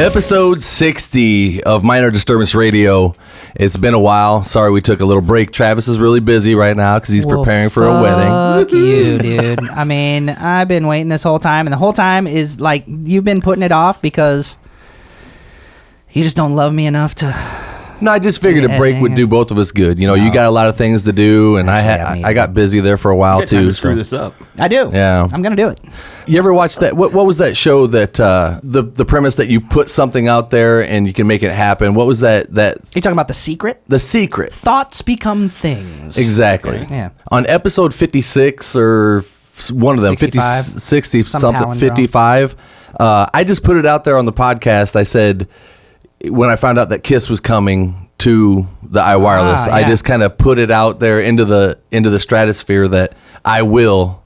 Episode 60 of Minor Disturbance Radio. It's been a while. Sorry we took a little break. Travis is really busy right now because he's preparing for a wedding. Fuck you, dude. I mean, I've been waiting this whole time, and the whole time is like you've been putting it off because you just don't love me enough to... No, I just figured a break would do both of us good. You know, you got a lot of things to do, and I got busy there for a while too. To screw this up. I do. Yeah, I'm gonna do it. You ever watch that? What was that show that the premise that you put something out there and you can make it happen? What was that? Are you talking about The Secret? The Secret. Thoughts become things. Exactly. Okay. Yeah. On episode 56 or one of them, 65. 60 something, 55. I just put it out there on the podcast. I said, when I found out that Kiss was coming to the iWireless, I just kind of put it out there into the stratosphere that I will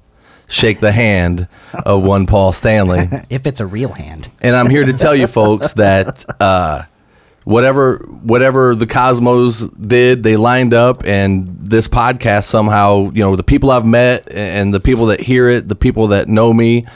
shake the hand of one Paul Stanley. If it's a real hand. And I'm here to tell you folks that whatever the cosmos did, they lined up, and this podcast somehow, you know, the people I've met and the people that hear it, the people that know me,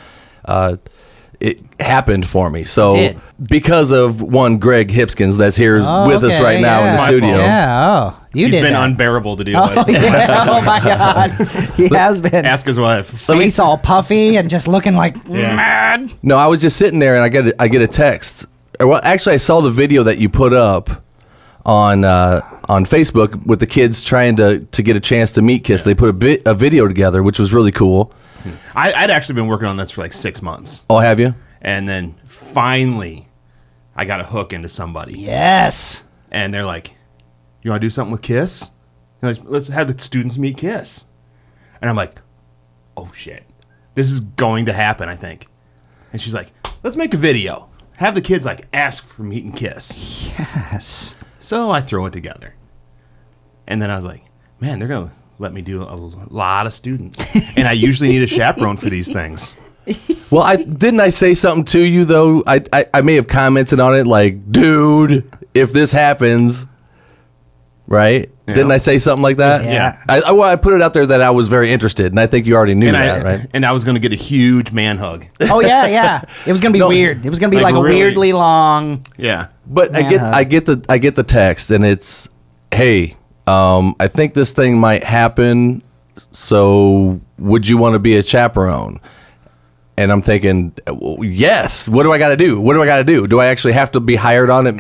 it happened for me. So because of one Greg Hipskind that's here with us right now in the studio. Yeah, He's been unbearable to deal with. Oh my God. He has been. Ask his wife. Face all puffy and just looking like mad. No, I was just sitting there and I get a text. Well, actually, I saw the video that you put up on Facebook with the kids trying to get a chance to meet Kiss. They put a video together, which was really cool. I'd actually been working on this for like 6 months. Oh, have you? And then finally, I got a hook into somebody. Yes. And they're like, "You want to do something with Kiss? Like, let's have the students meet Kiss." And I'm like, "Oh shit, this is going to happen, I think." And she's like, "Let's make a video. Have the kids like ask for meeting Kiss." Yes. So I throw it together. And then I was like, man, they're going to let me do a lot of students. And I usually need a chaperone for these things. Well, didn't I say something to you, though? I may have commented on it like, dude, if this happens, right? Yeah. Didn't I say something like that? Yeah. I put it out there that I was very interested, and I think you already knew that, right? And I was going to get a huge man hug. Oh, yeah. It was going to be weird. It was going to be like a really weirdly long... Yeah. But I get the text, and it's, hey... I think this thing might happen, so would you want to be a chaperone? And I'm thinking, well, yes. What do I got to do? Do I actually have to be hired on at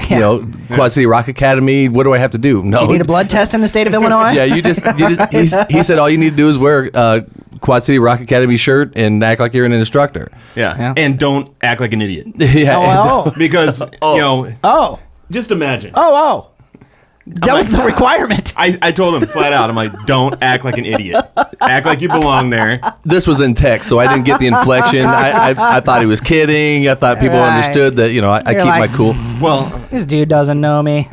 Quad City Rock Academy? What do I have to do? No. You need a blood test in the state of Illinois? Yeah, he said all you need to do is wear a Quad City Rock Academy shirt and act like you're an instructor. Yeah. And don't act like an idiot. Yeah. Because, just imagine. That was the requirement. I told him flat out, I'm like, don't act like an idiot. Act like you belong there. This was in text, so I didn't get the inflection. I thought he was kidding. I thought people understood that, I keep my cool. Well, this dude doesn't know me.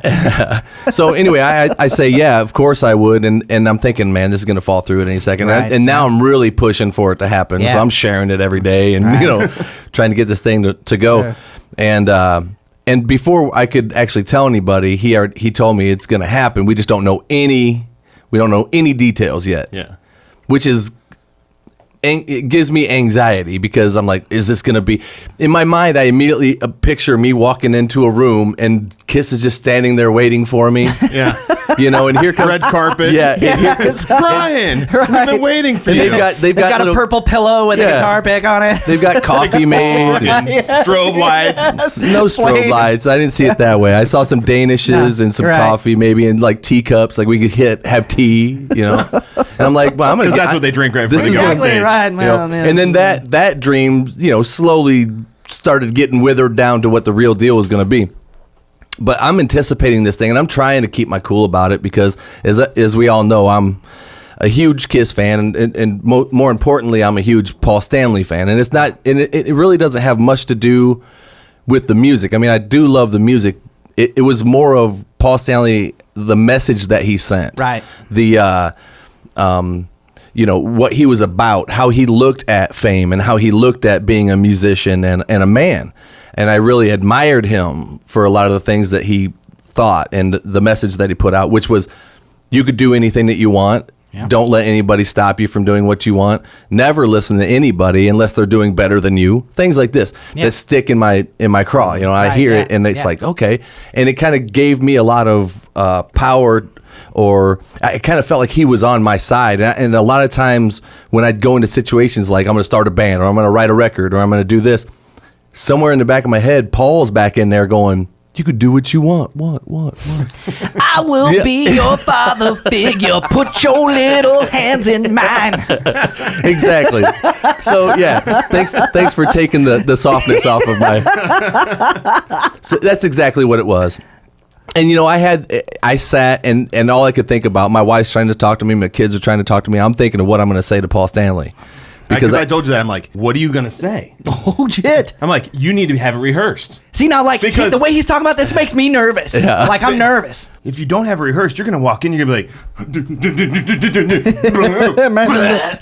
So anyway, I say, yeah, of course I would. And I'm thinking, man, this is going to fall through at any second. Right. And now I'm really pushing for it to happen. Yeah. So I'm sharing it every day and, trying to get this thing to go. Sure. And before I could actually tell anybody, he told me it's going to happen. We just don't know any details yet. Yeah. Which it gives me anxiety because I'm like, is this going to be... In my mind, I immediately picture me walking into a room and Kiss is just standing there waiting for me. Yeah. And here comes... Red carpet. Yeah. Brian, we've been waiting for you. They've got a purple pillow with a guitar pick on it. They've got coffee made. And strobe lights. No strobe lights. I didn't see it that way. I saw some Danishes and some coffee maybe and like teacups. Like we could have tea, And I'm like, well, I'm going to... Because that's what they drink right before they go on stage. Right. Well, and then that dream, slowly started getting withered down to what the real deal was going to be. But I'm anticipating this thing, and I'm trying to keep my cool about it because, as we all know, I'm a huge Kiss fan, and more importantly, I'm a huge Paul Stanley fan. And it's not, and it really doesn't have much to do with the music. I mean, I do love the music. It was more of Paul Stanley, the message that he sent, right? What he was about, how he looked at fame and how he looked at being a musician and a man. And I really admired him for a lot of the things that he thought and the message that he put out, which was you could do anything that you want Don't let anybody stop you from doing what you want. Never listen to anybody unless they're doing better than you. Things like this that stick in my craw. I hear it and it's like, okay. And it kind of gave me a lot of power, or I kind of felt like he was on my side. And a lot of times when I'd go into situations like I'm going to start a band, or I'm going to write a record, or I'm going to do this, somewhere in the back of my head, Paul's back in there going, you could do what you want. What? I will be your father figure. Put your little hands in mine. Exactly. So yeah, thanks for taking the softness off of my. So that's exactly what it was. And I sat and all I could think about, my wife's trying to talk to me, my kids are trying to talk to me. I'm thinking of what I'm going to say to Paul Stanley. Because I told you that. I'm like, what are you going to say? Oh, shit. I'm like, you need to have it rehearsed. See, now, the way he's talking about this makes me nervous. Yeah. Like, I'm nervous. If you don't have it rehearsed, you're going to walk in, you're going to be like,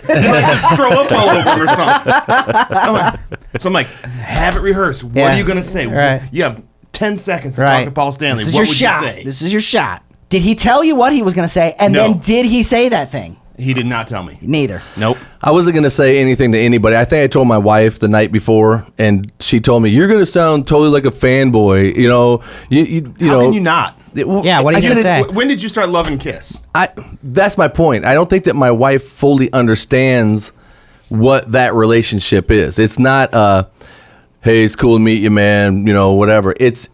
just throw up all over or something. So I'm like, have it rehearsed. What are you going to say? Right. You have 10 seconds to talk to Paul Stanley. What would you say? This is your shot. Did he tell you what he was going to say? And then did he say that thing? He did not tell me. Neither. Nope. I wasn't going to say anything to anybody. I think I told my wife the night before, and she told me, you're going to sound totally like a fanboy. How can you not? Yeah, what did you say? When did you start loving Kiss? That's my point. I don't think that my wife fully understands what that relationship is. It's not, hey, it's cool to meet you, man, whatever. It's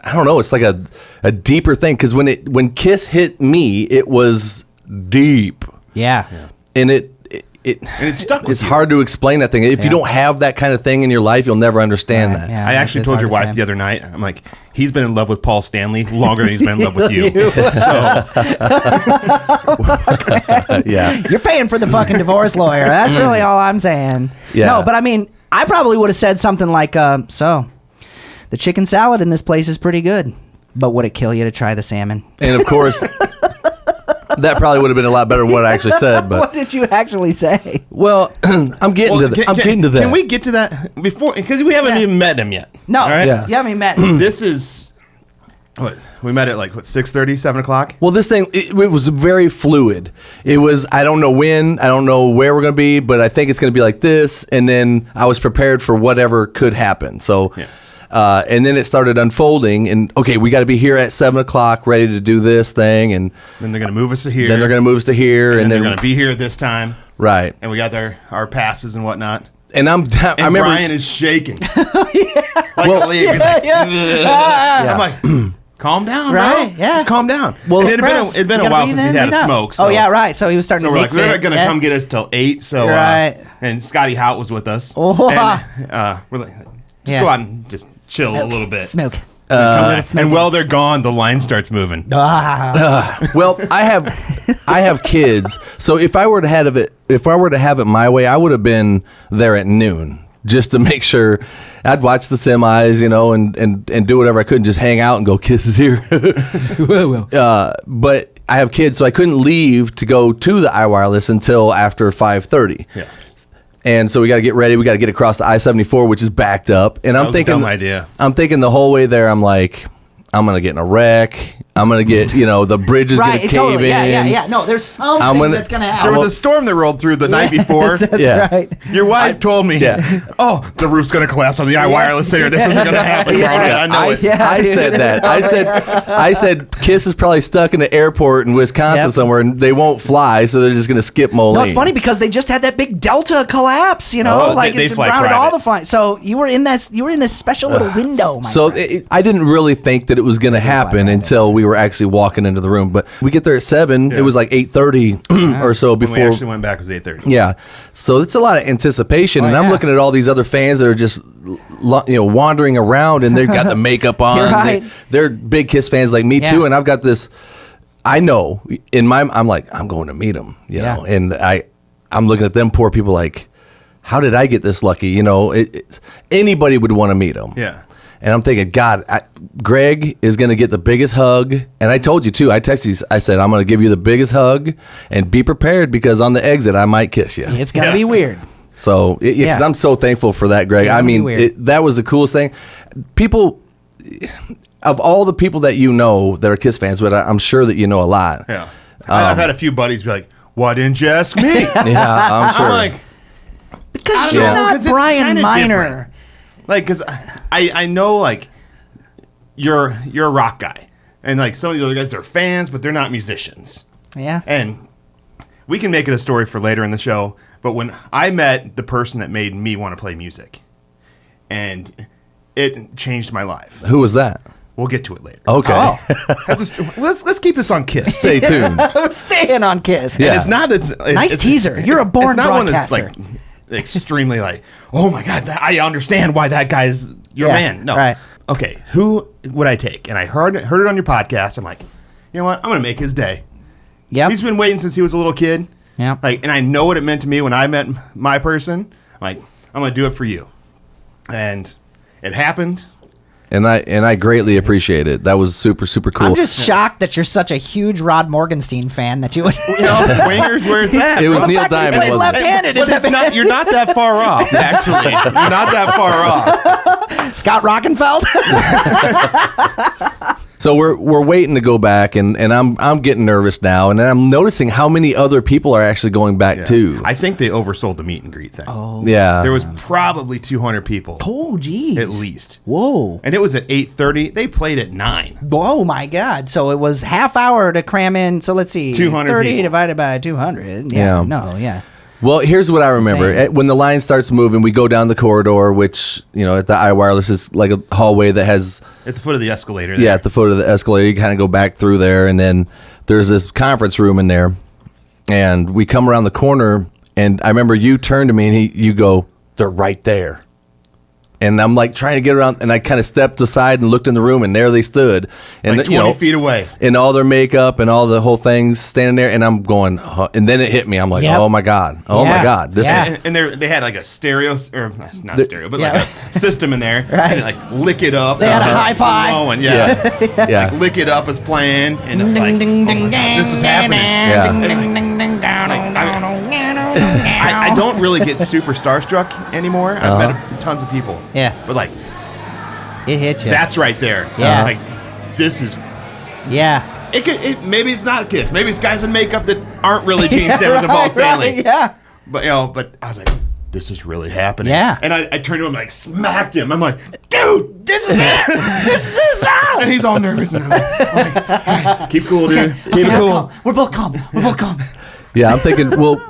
I don't know. It's like a deeper thing, because when Kiss hit me, it was deep. Yeah. And it stuck with it's you. hard to explain that thing. If you don't have that kind of thing in your life, you'll never understand that. Yeah, I actually told your wife the other night, I'm like, he's been in love with Paul Stanley longer than he's been in love with you. Yeah. You're paying for the fucking divorce lawyer. That's really all I'm saying. Yeah. No, but I mean, I probably would have said something like, so the chicken salad in this place is pretty good, but would it kill you to try the salmon? And of course, that probably would have been a lot better than what I actually said. But what did you actually say? well, I'm getting to that. Can we get to that before? Because we haven't even met him yet. No, all right? You haven't even met him. This is what we met at 6:30, 7 o'clock. Well, this thing, it was very fluid. It was, I don't know when, I don't know where we're going to be, but I think it's going to be like this. And then I was prepared for whatever could happen. So, and then it started unfolding, and okay, we got to be here at 7 o'clock, ready to do this thing, and then they're going to move us to here. Then they're going to move us to here, and then they're going to be here this time, right? And we got our passes and whatnot. And I remember Brian is shaking. I'm like, calm down, right? bro. Yeah, just calm down. Well, it'd been a while since he'd had a smoke. So. Oh yeah, right. So he was starting. So to we're like, they're not going to come get us till 8. So and Scotty Hout was with us. Oh. And we're like, just go out and just chill a little bit. Smoke. And while they're gone, the line starts moving. Well, I have kids, so if I were to have it my way, I would have been there at noon just to make sure. I'd watch the semis, and do whatever I could, and just hang out and go, Kiss is here. But I have kids, so I couldn't leave to go to the iWireless until after 5:30. Yeah. And so we got to get ready. We got to get across the I-74, which is backed up. And I'm thinking, a dumb idea. I'm thinking the whole way there, I'm like, I'm going to get in a wreck. I'm going to get, the bridge is going to cave in. Yeah. No, there's something that's going to happen. There was a storm that rolled through the night before. That's right. Your wife told me, the roof's going to collapse on the iWireless here. This isn't going to happen. I know it. I said that. I said Kiss is probably stuck in the airport in Wisconsin somewhere, and they won't fly, so they're just going to skip Moline. No, it's funny because they just had that big Delta collapse, they it rounded all the flights. So you were in this special little window. I didn't really think that it was going to happen until we were actually walking into the room. But we get there at 7. It was like 8:30 or so before. When we actually went back, it was 8:30. Yeah. So it's a lot of anticipation. And I'm looking at all these other fans that are just, wandering around, and they've got the makeup on. Right. They're big Kiss fans like me too. And I've got this, I know I'm like, I'm going to meet them, and I'm looking at them poor people like, how did I get this lucky? Anybody would want to meet them. Yeah. And I'm thinking, God, Greg is going to get the biggest hug. And I told you, too. I texted you. I said, I'm going to give you the biggest hug. And be prepared, because on the exit, I might kiss you. It's going to be weird. So, because I'm so thankful for that, Greg. I mean, that was the coolest thing. People, of all the people that that are Kiss fans, but I'm sure that you know a lot. Yeah. I've had a few buddies be like, "Why didn't you ask me?" Yeah, I'm sure. I'm like, Because don't you're know, not 'cause it's Brian kinda Miner. different. Like, because I know, like, you're a rock guy. And, like, some of the other guys, they're fans, but they're not musicians. Yeah. And we can make it a story for later in the show, but when I met the person that made me want to play music, and it changed my life. Who was that? We'll get to it later. Okay. Oh. Let's keep this on Kiss. Stay tuned. I'm staying on Kiss. Yeah. And it's not that Nice teaser. You're a born it's not broadcaster. one that's like extremely like, oh my god, I understand why that guy's your Yeah, man. No, right. Okay, who would I take? And I heard it on your podcast. I'm like, you know what? I'm gonna make his day. Yep. He's been waiting since he was a little kid. Yeah. Like, and I know what it meant to me when I met my person. Like, I'm gonna do it for you, and it happened. And I greatly appreciate it. That was super, super cool. I'm just shocked that you're such a huge Rod Morgenstein fan that you would. You know, Winger's where it's at. It was bro. Neil fact that he Diamond, played wasn't it? left-handed. But it's not, you're not that far off, actually. You're not that far off. Scott Rockenfeld. So we're waiting to go back, and I'm getting nervous now, and I'm noticing how many other people are actually going back too. I think they oversold the meet and greet thing. Oh. Yeah, There was probably 200 people. Oh, geez. At least. Whoa. And it was at 8:30. They played at 9. Oh my God! So it was half hour to cram in. So let's see, 200 30 people. divided by 200. Yeah. Yeah. No. Yeah. Well, here's what I remember. insane. When the line starts moving, we go down the corridor, which, at the iWireless is like a hallway that has, At the foot of the escalator. yeah, at the foot of the escalator. You kind of go back through there, and then there's this conference room in there. And we come around the corner, and I remember you turn to me, and you go, "They're right there." And I'm like trying to get around, and I kind of stepped aside and looked in the room, and there they stood. And Like 20 feet away. in all their makeup and all the whole things standing there, and I'm going, and then it hit me. I'm like, Yep. oh my god, oh my Yeah. god, this Yeah. is And they had like a stereo, or not stereo, but Yeah. like a system in there. Right. And like lick it up. They had a Just hi-fi. blowing, yeah. yeah. Like lick it up is playing. And like, this is happening. I don't really get super starstruck anymore. I've met tons of people. Yeah. But like, It hit you. that's right there. Yeah. Like, this is. Yeah. Maybe it's not Kiss. Maybe it's guys in makeup that aren't really Gene Simmons and Paul Right, Stanley. right, yeah. But but I was like, this is really happening. Yeah. And I turned to him, like, smacked him. I'm like, dude, this is it. This is out. And he's all nervous. And I'm like, all right, keep cool, dude. Keep it cool. We're both calm. We're both calm. Yeah, I'm thinking, well,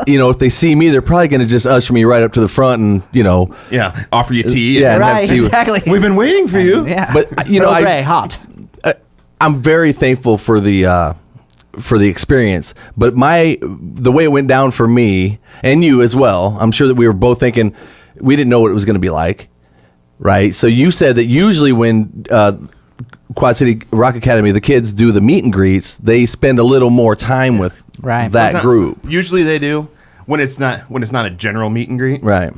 if they see me, they're probably going to just usher me right up to the front and, Yeah. Offer you tea. Yeah. and have Right. tea with- Exactly. We've been waiting for you. Yeah. But, Earl Grey, hot. I'm very thankful for the experience, but the way it went down for me and you as well, I'm sure that we were both thinking we didn't know what it was going to be like, right? So you said that usually when Quad City Rock Academy, the kids do the meet and greets, they spend a little more time with Right. that Sometimes- group, Usually they do when it's not a general meet and greet. right?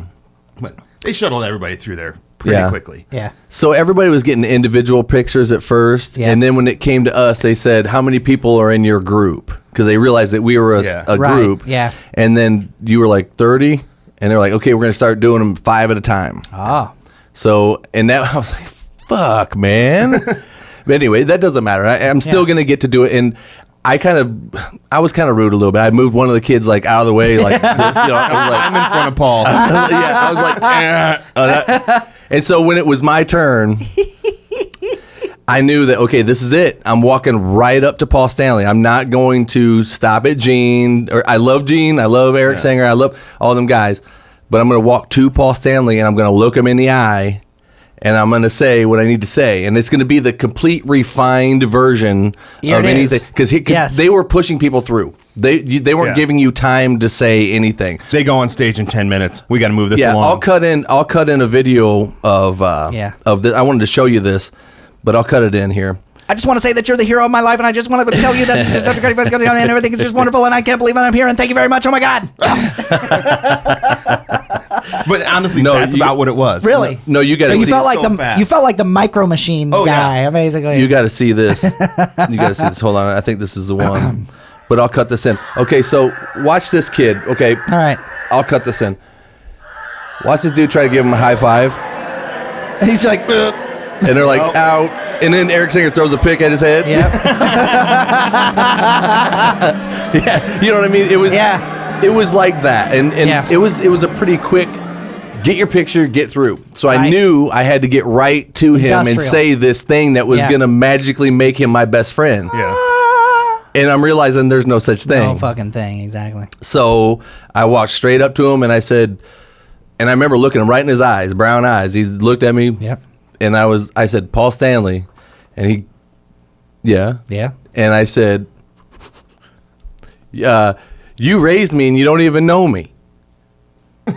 But they shuttled everybody through there pretty Yeah. quickly. Yeah. So everybody was getting individual pictures at first, Yeah. and then when it came to us, they said, "How many people are in your group?" Because they realized that we were Yeah. a Right, group. yeah. And then you were like 30, and they're like, "Okay, we're going to start doing them 5 at a time." Oh. So, and that I was like, "Fuck, man." But anyway, that doesn't matter. I'm still Yeah. going to get to do it, and I was kind of rude a little bit. I moved one of the kids like out of the way, like I was like, I'm in front of Paul. yeah, I was like, and so when it was my turn, I knew that, okay, this is it. I'm walking right up to Paul Stanley. I'm not going to stop at Gene. I love Gene. I love Eric Singer. I love all them guys. But I'm going to walk to Paul Stanley, and I'm going to look him in the eye, and I'm going to say what I need to say. And it's going to be the complete refined version Here of it is. anything. Because Yes. they were pushing people through. They weren't Yeah. giving you time to say anything. They go on stage in 10 minutes. We got to move this Yeah, along. I'll cut in a video of of this. I wanted to show you this, but I'll cut it in here. I just want to say that you're the hero of my life, and I just want to tell you that you're such a great and everything is just wonderful, and I can't believe I'm here, and thank you very much. Oh my God. But honestly, No, that's you- about what it was. Really? No, you got So to you see. felt like so fast. you felt like the Micro Machines Oh, yeah. guy, basically. You got to see this. You got to see this. Hold on, I think this is the one. But I'll cut this in. Okay, so watch this kid. Okay, All right. I'll cut this in. Watch this dude try to give him a high five. And he's like, And they're like, out. And then Eric Singer throws a pick at his head. Yep. Yeah, you know what I mean? It was like that. And it was a pretty quick get your picture, get through. So I knew I had to get right to him and say this thing that was going to magically make him my best friend. Yeah. And I'm realizing there's no such thing. No fucking thing, exactly. So I walked straight up to him and I said, and I remember looking him right in his eyes, brown eyes. He looked at me. Yep. And I said, Paul Stanley. And he, Yeah. And I said, you raised me and you don't even know me.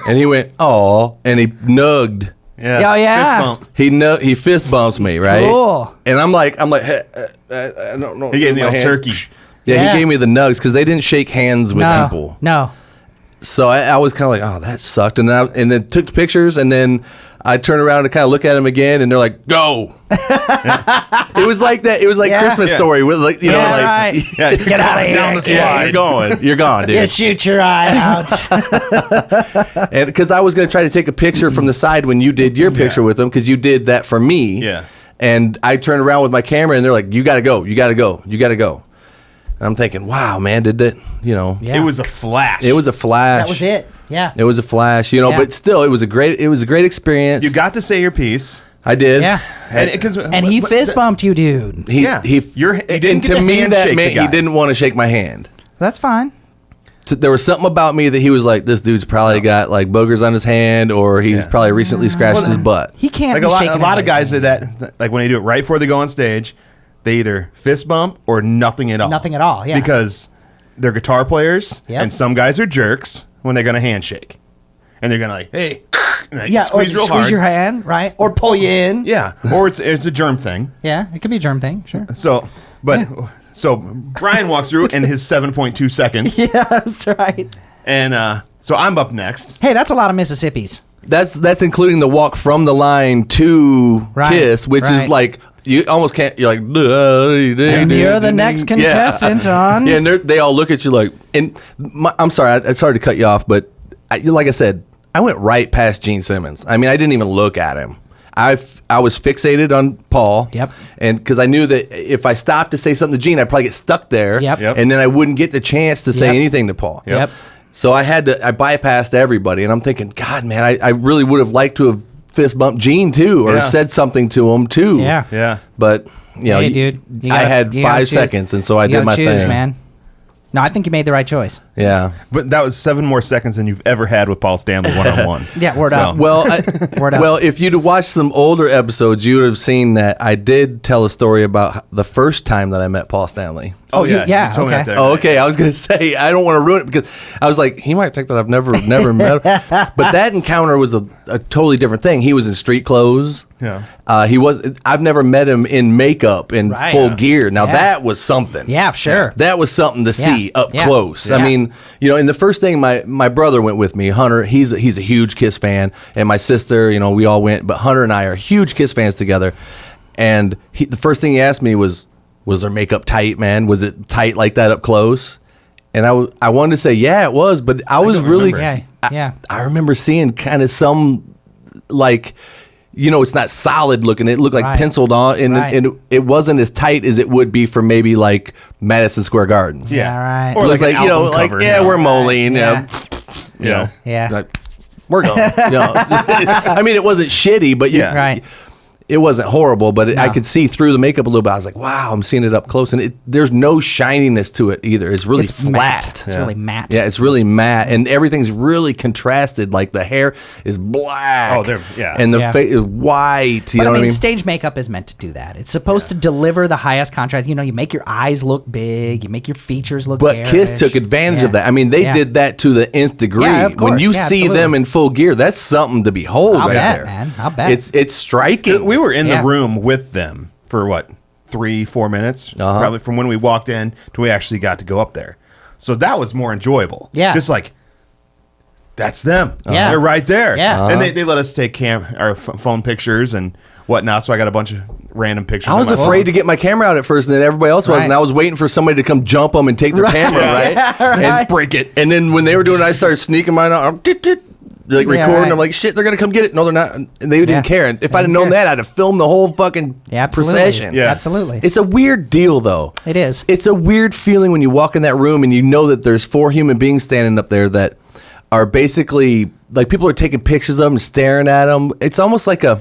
And he went, oh, and he nugged. Yeah. Oh, yeah. Fist bump. He fist bumps me, right? Cool. And I'm like, hey, I don't know. He gave me the old hand. turkey. Yeah, he gave me the nugs because they didn't shake hands with people. No. So I was kind of like, oh, that sucked. And then took pictures, and then I turned around to kind of look at him again, and they're like, go. It was like that. It was like Christmas Story with like, you know, like, right. Yeah, Get out of here. down the slide. yeah, you're gone, dude. You shoot your eye out. And because I was going to try to take a picture from the side when you did your picture with them, because you did that for me. Yeah. And I turned around with my camera, and they're like, you got to go. You got to go. You got to go. And I'm thinking, wow, man, did that, you know. Yeah. It was a flash. It was a flash. That was it. Yeah. It was a flash, you know, but still, it was a great experience. You got to say your piece. I did. Yeah. And He fist bumped you, dude. He didn't and get to to me that handshake meant the guy. he didn't want to shake my hand. That's fine. So there was something about me that he was like, this dude's probably got like boogers on his hand, or he's probably recently scratched his butt. He can't Like be a lot shaking of guys anybody's did that. Like when they do it right before they go on stage, they either fist bump or nothing at all. Nothing at all, yeah. Because they're guitar players, Yep. and some guys are jerks when they're gonna handshake, and they're gonna like, hey, and like Yeah, squeeze or real squeeze hard. your hand, right? Or pull you in. Yeah, or it's a germ thing. Yeah, it could be a germ thing, sure. So, so Brian walks through in his 7.2 seconds, Yeah, that's right. and so I'm up next. Hey, that's a lot of Mississippis. That's including the walk from the line to Right, Kiss, which is right. like you almost can't. You're like, And you're the next contestant on. Yeah, and they all look at you like. And I'm sorry, I'm sorry to cut you off, but like I said, I went right past Gene Simmons. I mean, I didn't even look at him. I was fixated on Paul. Yep. And because I knew that if I stopped to say something to Gene, I'd probably get stuck there. Yep. And then I wouldn't get the chance to say Yep. anything to Paul. Yep. So I bypassed everybody, and I'm thinking, God, man, I really would have liked to have fist bumped Gene too, or Yeah. said something to him too. Yeah. Yeah. But you know, Hey, dude. You I gotta- had you gotta 5 choose. seconds, and so I You did gotta my choose, thing, man. No, I think you made the right choice. Yeah. But that was 7 more seconds than you've ever had with Paul Stanley one-on-one. Yeah, word up. Well, Word up. well, if you'd watched some older episodes, you would have seen that I did tell a story about the first time that I met Paul Stanley. Oh, yeah, you told me okay. that there. Oh, okay. I was gonna say I don't want to ruin it because I was like, he might think that I've never met him. But that encounter was a totally different thing. He was in street clothes. Yeah. I've never met him in makeup in Right. full gear. Now Yeah. that was something. Yeah, sure. That was something to see up Yeah. close. Yeah. I mean, you know, and the first thing my brother went with me, Hunter. He's a huge Kiss fan, and my sister. You know, we all went, but Hunter and I are huge Kiss fans together. And the first thing he asked me was their makeup tight, man? Was it tight like that up close? And I wanted to say, yeah, it was, but I was really, remember. Yeah. I remember seeing kind of some, like, you know, it's not solid looking. It looked like Right. penciled on, and, Right. and it wasn't as tight as it would be for maybe like Madison Square Gardens. Yeah. right. Or It was like, like, an you know, album like, cover, yeah, you know. we're Moline, Yeah. you know, Yeah. like, we're going. You know? I mean, it wasn't shitty, but Yeah. Right. it wasn't horrible, but I No. could see through the makeup a little bit. I was like, wow, I'm seeing it up close. And there's no shininess to it either. It's really It's flat. matte. It's really matte. Yeah, it's really matte. And everything's really contrasted. Like the hair is black. Oh, yeah. And the Yeah. face is white. You But know I mean, what I mean? stage makeup is meant to do that. It's supposed to deliver the highest contrast. You know, you make your eyes look big, you make your features look But garish. Kiss took advantage of Yeah. that. I mean, they Yeah. did that to the nth degree. Yeah, of When course. you Yeah, see absolutely. them in full gear, that's something to behold I'll right bet, there. man. I'll bet. It's striking. We were in Yeah. the room with them for what, 3-4 minutes, Uh-huh. probably from when we walked in to we actually got to go up there. So that was more enjoyable. Yeah. Just like, that's them. Yeah. They're right there. Yeah. And they let us take phone pictures and whatnot. So I got a bunch of random pictures. I was on my afraid phone. to get my camera out at first, and then everybody else was, Right. and I was waiting for somebody to come jump them and take their camera, right? And just break it. And then when they were doing it, I started sneaking mine out. like Yeah, recording. right. I'm like, shit, they're gonna come get it. No, they're not. And they didn't Yeah. care. And if They I'd have didn't known care. that, I'd have filmed the whole fucking Yeah, absolutely. procession. Yeah. Absolutely. It's a weird deal, though. It is. It's a weird feeling when you walk in that room and you know that there's 4 human beings standing up there that are basically like people are taking pictures of them, staring at them. It's almost like an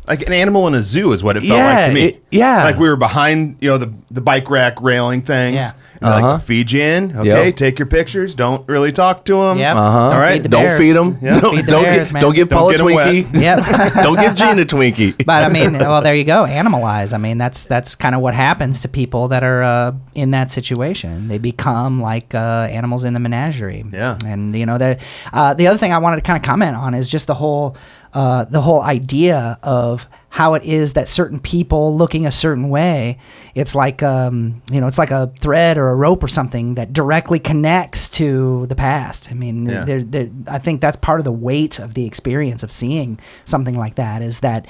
animal in a zoo is what it felt like to me. Like we were behind, the bike rack railing things. Yeah. And they're like, feed you in. Okay, take your pictures. Don't really talk to them. Yep. All right. feed the don't bears. feed them. Yeah. Feed the bears, man. Don't give Don't Paul a get 'em Twinkie. wet. Yep. Don't give Gene a Twinkie. But I mean, well, there you go. Animalize. I mean, that's kind of what happens to people that are in that situation. They become like animals in the menagerie. Yeah. And the other thing I wanted to kind of comment on is just the whole idea of how it is that certain people looking a certain way, it's like it's like a thread or a rope or something that directly connects to the past. I mean, Yeah. I think that's part of the weight of the experience of seeing something like that, is that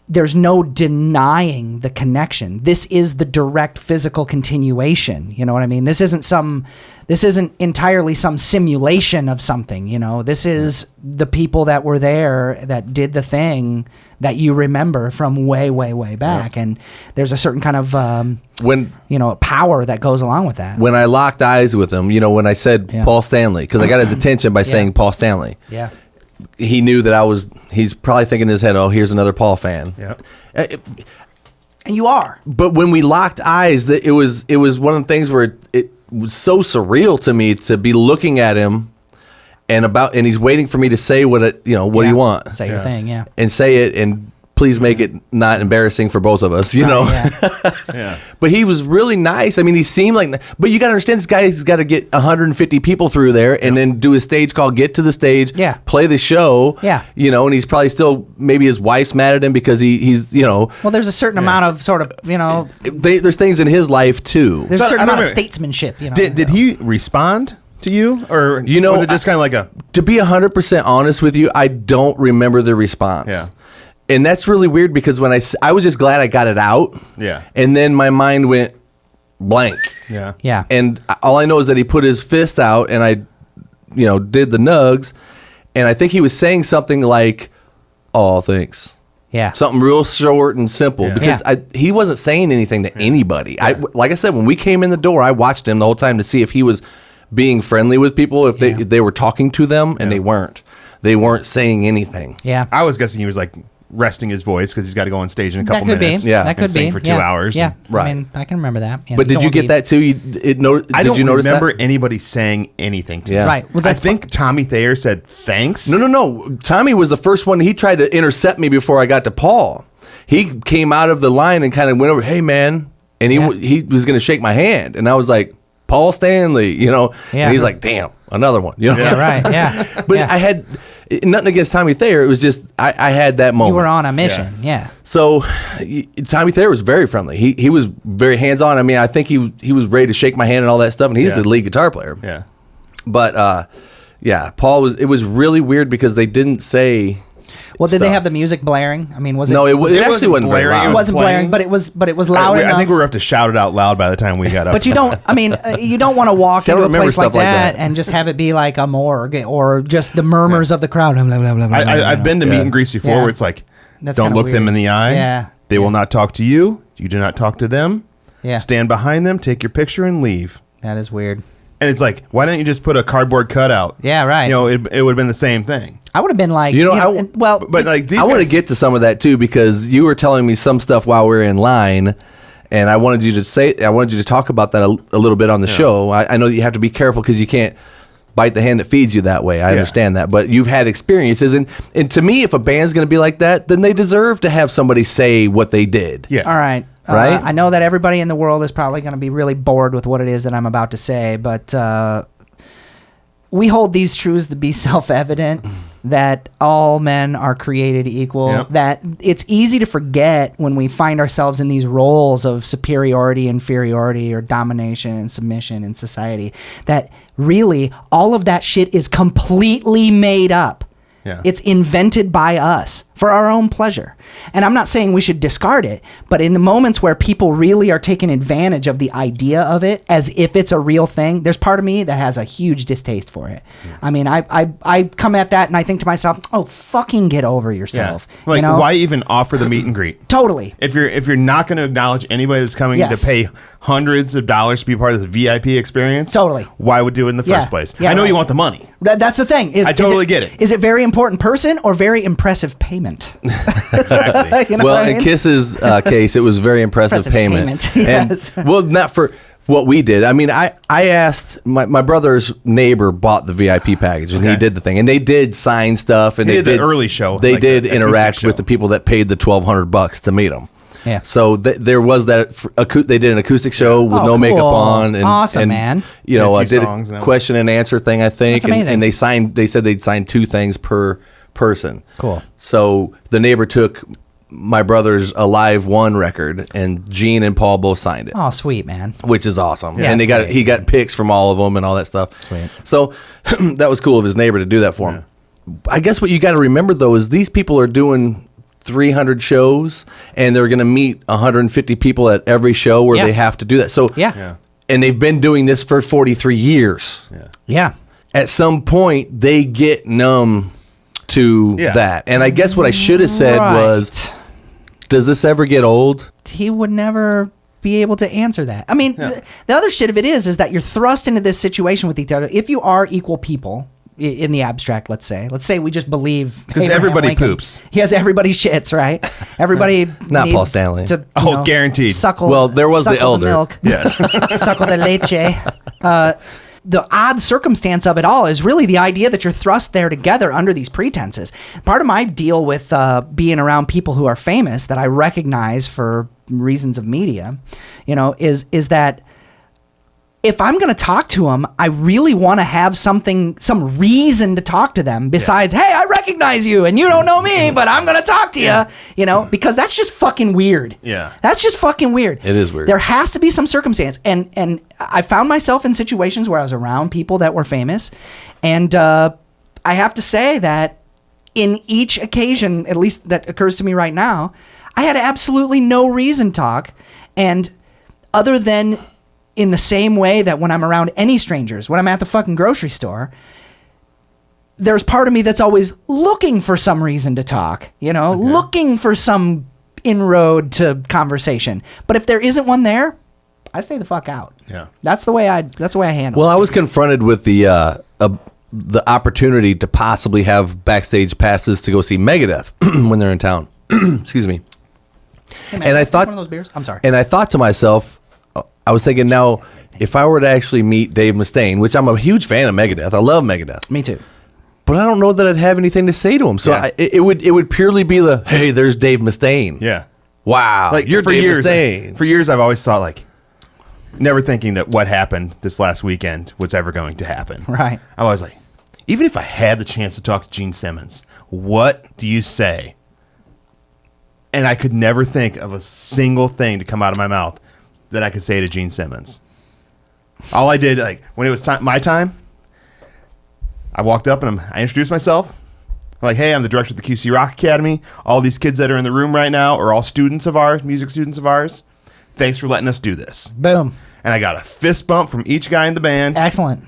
there's no denying the connection. This is the direct physical continuation. You know what I mean? This isn't entirely some simulation of something, This is the people that were there that did the thing that you remember from way, way, way back. And there's a certain kind of power that goes along with that. When I locked eyes with him, when I said Paul Stanley, because I got his attention by saying Paul Stanley. Yeah. He knew that he's probably thinking in his head, oh, here's another Paul fan. Yeah. And you are. But when we locked eyes, it was one of the things where it was so surreal to me to be looking at him and he's waiting for me to say what do you want? Say your thing, yeah. And say it, and please make it not embarrassing for both of us, Yeah. Yeah. But he was really nice. I mean, he seemed like, but you got to understand, this guy's got to get 150 people through there and then do a stage call, get to the stage, play the show, and he's probably still, maybe his wife's mad at him because he's. Well, there's a certain amount of sort of, there's things in his life too. There's a certain amount of statesmanship, Did he respond to you, or was it just kind of like to be 100% honest with you, I don't remember the response. Yeah. And that's really weird because when I was just glad I got it out. Yeah. And then my mind went blank. Yeah. Yeah. And all I know is that he put his fist out and I, did the nugs. And I think he was saying something like, oh, thanks. Yeah. Something real short and simple because he wasn't saying anything to anybody. Yeah. Like I said, when we came in the door, I watched him the whole time to see if he was being friendly with people, if they were talking to them, and they weren't. They weren't saying anything. Yeah. I was guessing he was like resting his voice because he's got to go on stage in a couple That could minutes. be. Yeah. That could and sing be. for 2 hours. Yeah. Right. I mean, I can remember that. Yeah. But did you get that too? I don't you notice remember that? anybody saying anything to me. Yeah. Right. Well, I think Tommy Thayer said thanks. No. Tommy was the first one. He tried to intercept me before I got to Paul. He came out of the line and kind of went over, hey, man. And he was going to shake my hand. And I was like, Paul Stanley, Yeah. And he's like, damn, another one. Yeah, right. Yeah. But I had nothing against Tommy Thayer. It was just I had that moment. You were on a mission. Yeah. So Tommy Thayer was very friendly. He was very hands-on. I mean, I think he was ready to shake my hand and all that stuff. And he's the lead guitar player. Yeah. But Paul was. It was really weird because they didn't say. Well, did they stuff. have the music blaring? I mean, was it? No, it wasn't actually wasn't very blaring. loud. It wasn't playing. blaring, but it was loud enough. I think we were up to shout it out loud by the time we got up. But you don't. I mean, you don't want to walk See, I into don't a place remember like stuff like that that. and just have it be like a morgue or just the murmurs of the crowd. Blah, blah, blah, blah, blah, I've been to meet and greets before Yeah. where it's like, That's don't kinda look them weird. in the eye. Yeah. They will not talk to you. You do not talk to them. Yeah. Stand behind them, take your picture, and leave. That is weird. And it's like, why don't you just put a cardboard cutout? Yeah, right. It would have been the same thing. I would have been like, But like these I want to guys- get to some of that too because you were telling me some stuff while we were in line, and I wanted you to talk about that a little bit on the show. I know that you have to be careful because you can't bite the hand that feeds you that way. I understand that, but you've had experiences, and to me, if a band's going to be like that, then they deserve to have somebody say what they did. Yeah. all right. Right? I know that everybody in the world is probably going to be really bored with what it is that I'm about to say, but we hold these truths to be self-evident, that all men are created equal, Yep. that it's easy to forget when we find ourselves in these roles of superiority, inferiority, or domination and submission in society, that really all of that shit is completely made up. Yeah. It's invented by us. for our own pleasure. And I'm not saying we should discard it, but in the moments where people really are taking advantage of the idea of it as if it's a real thing, there's part of me that has a huge distaste for it. I mean, I come at that and I think to myself, oh, fucking get over yourself. Yeah. Like, you know? why even offer the meet and greet? Totally. If you're not going to acknowledge anybody that's coming Yes. to pay hundreds of dollars to be part of this VIP experience, Totally. why would do it in the Yeah. first place? Yeah, I know right. you want the money. That's the thing. I totally get it. Is it very important person or very impressive payment? Exactly. You know Well, what I in mean? Kiss's case, it was very impressive payment. Yes. And, well, not for what we did. I mean, I asked my brother's neighbor bought the VIP package, and he Okay. did the thing, and they did sign stuff, and He they did the early show, They like did the acoustic interact with show. the people that paid the $1,200 to meet them. Yeah. So there was that. They did an acoustic show with Oh, no makeup cool. on, and Awesome, and, man. You know, Yeah, a I few did songs and a that. question and answer thing, I think, That's amazing. and they signed. They said they'd sign 2 things per person. Cool. So the neighbor took my brother's Alive 1 record, and Gene and Paul both signed it, Oh, sweet, man. which is awesome. Yeah, And it's great. he got pics from all of them and all that stuff. Sweet. So that was cool of his neighbor to do that for him. I guess what you got to remember though is these people are doing 300 shows, and they're going to meet 150 people at every show where Yeah. they have to do that. So Yeah. and they've been doing this for 43 years. Yeah. At some point, they get numb to Yeah. that. And I guess what I should have said was, Right. does this ever get old? He would never be able to answer that. I mean, the other shit of it is that you're thrust into this situation with each other. If you are equal people in the abstract, let's say we just believe Because Abraham everybody Lincoln. poops. Yes, everybody shits, right? Everybody Not needs Paul Stanley. to, Oh, guaranteed. Suckle. Well, there was the suckle elder. milk. Yes. Suckle the leche. The odd circumstance of it all is really the idea that you're thrust there together under these pretenses. Part of my deal with being around people who are famous that I recognize for reasons of media, you know, is that if I'm going to talk to them, I really want to have some reason to talk to them besides, hey, I recognize you and you don't know me, but I'm going to talk to you, you know, because that's just fucking weird. Yeah. That's just fucking weird. It is weird. There has to be some circumstance. And I found myself in situations where I was around people that were famous. And I have to say that in each occasion, at least that occurs to me right now, I had absolutely no reason to talk. And other than in the same way that when I'm around any strangers, when I'm at the fucking grocery store, there's part of me that's always looking for some reason to talk, you know, looking for some inroad to conversation. But if there isn't one there, I stay the fuck out. Yeah. That's the way I handle Well, it. I was confronted with the opportunity to possibly have backstage passes to go see Megadeth when they're in town. Excuse me. Hey, man, and I can take thought- one of those beers? I'm sorry. And I thought to myself, I was thinking, now, if I were to actually meet Dave Mustaine, which I'm a huge fan of Megadeth, I love Megadeth, Me too. but I don't know that I'd have anything to say to him. So Yeah. it would purely be the, hey, there's Dave Mustaine. Yeah. Wow, Like you're for Dave years, Mustaine. for years, I've always thought like, never thinking that what happened this last weekend was ever going to happen. Right. I was like, even if I had the chance to talk to Gene Simmons, what do you say? And I could never think of a single thing to come out of my mouth that I could say to Gene Simmons. All I did, like when it was my time, I walked up and I introduced myself. I'm like, hey, I'm the director of the QC Rock Academy. All these kids that are in the room right now are all students of ours, music students of ours. Thanks for letting us do this. Boom. And I got a fist bump from each guy in the band. Excellent.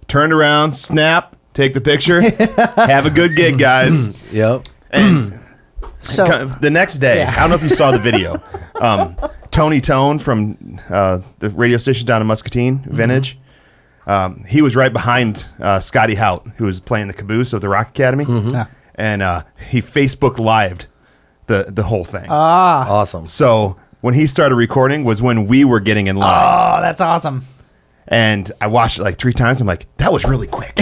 Turned around, snap, take the picture. Have a good gig, guys. Yep. And So the next day, Yeah. I don't know if you saw the video. Tony Tone from the radio station down in Muscatine, Vintage. He was right behind Scotty Hout, who was playing the caboose of the Rock Academy. Yeah. And he Facebook lived the whole thing. Awesome. So when he started recording was when we were getting in line. Oh, that's awesome. And I watched it like 3 times. I'm like, that was really quick.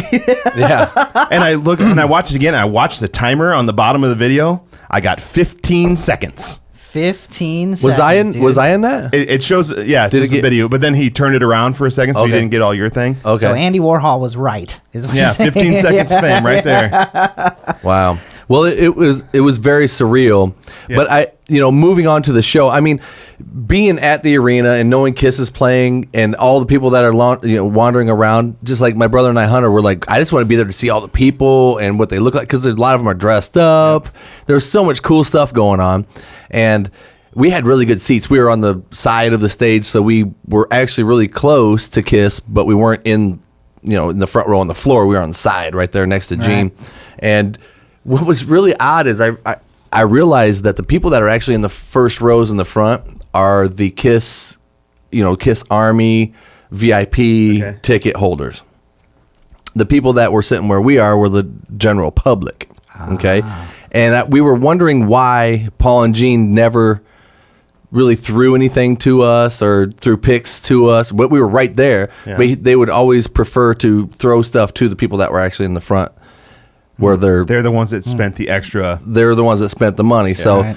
Yeah. And I look and I watched it again. And I watched the timer on the bottom of the video. I got 15 seconds. 15 seconds. Was I in? dude. Was I in that? It shows, yeah, it Did it shows the get- video, but then he turned it around for a second, so you Okay. didn't get all your thing. Okay. So Andy Warhol was right. Is what Yeah, you're saying. 15 seconds fame right there. Wow. Well, it was very surreal. Yes. But moving on to the show, I mean, being at the arena and knowing Kiss is playing and all the people that are wandering around, just like my brother and I, Hunter, were like, I just want to be there to see all the people and what they look like, because a lot of them are dressed up. Yep. There's so much cool stuff going on, and we had really good seats. We were on the side of the stage, so we were actually really close to Kiss, but we weren't in the front row on the floor. We were on the side right there next to Gene. And what was really odd is I realized that the people that are actually in the first rows in the front are the Kiss, Kiss Army VIP ticket holders. The people that were sitting where we are were the general public. Okay. And we were wondering why Paul and Gene never really threw anything to us or threw picks to us, but we were right there. Yeah. But they would always prefer to throw stuff to the people that were actually in the front, where they're the ones that spent the extra. They're the ones that spent the money. Yeah, so,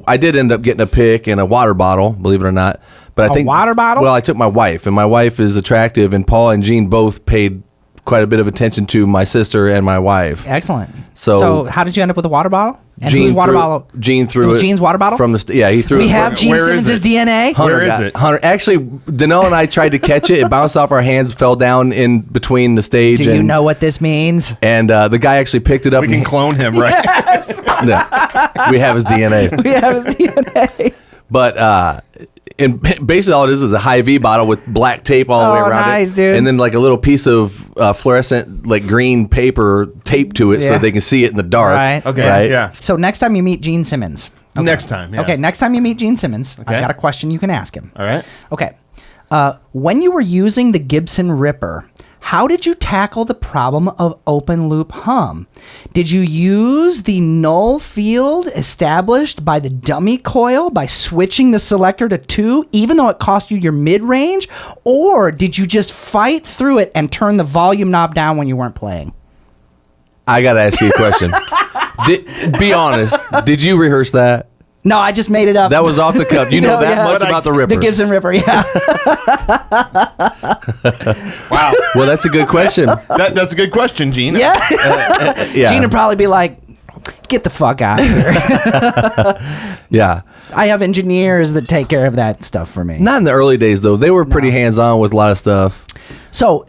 I did end up getting a pick and a water bottle, believe it or not. But I think water bottle? Well, I took my wife, and my wife is attractive, and Paul and Gene both paid quite a bit of attention to my sister and my wife. Excellent. So how did you end up with a water bottle? And Gene whose water bottle? Gene threw it. Was Gene's water bottle? From the he threw it. We have Gene Simmons' DNA? Hunter Where is it? Hunter. Actually, Danelle and I tried to catch it. It bounced off our hands, fell down in between the stage. Do you know what this means? And the guy actually picked it up. We can clone him, right? Yes. Yeah, we have his DNA. We have his DNA. But and basically all it is a high V bottle with black tape all the way around nice, it, dude. and then like a little piece of fluorescent like green paper taped to it so they can see it in the dark. Right. Okay. Right? Yeah. So next time you meet Gene Simmons. Okay. Next time. Yeah. Okay. Next time you meet Gene Simmons, Okay. I've got a question you can ask him. All right. Okay. When you were using the Gibson Ripper, how did you tackle the problem of open loop hum? Did you use the null field established by the dummy coil by switching the selector to 2, even though it cost you your mid-range? Or did you just fight through it and turn the volume knob down when you weren't playing? I got to ask you a question. Be honest. Did you rehearse that? No, I just made it up. That was off the cuff. You know much about the Ripper. The Gibson Ripper, yeah. Wow. Well, that's a good question. That's a good question, Gene. Yeah. Yeah. Gene would probably be like, get the fuck out of here. Yeah. I have engineers that take care of that stuff for me. Not in the early days, though. They were pretty hands-on with a lot of stuff. So,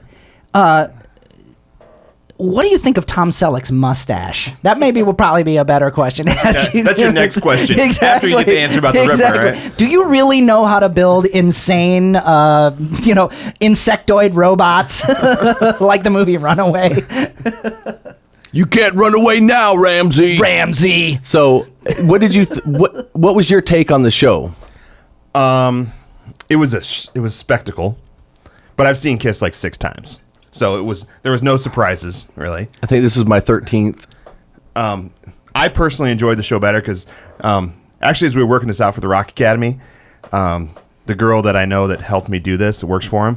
what do you think of Tom Selleck's mustache? That maybe will probably be a better question to ask you. That's your next question. Exactly. After you get the answer about the Ripper, right? Do you really know how to build insane, insectoid robots like the movie Runaway? You can't run away now, Ramsey. Ramsey. So, what did you? What was your take on the show? It was a spectacle, but I've seen Kiss like 6 times. So there was no surprises, really. I think this is my 13th. I personally enjoyed the show better because actually, as we were working this out for the Rock Academy, the girl that I know that helped me do this, that works for him,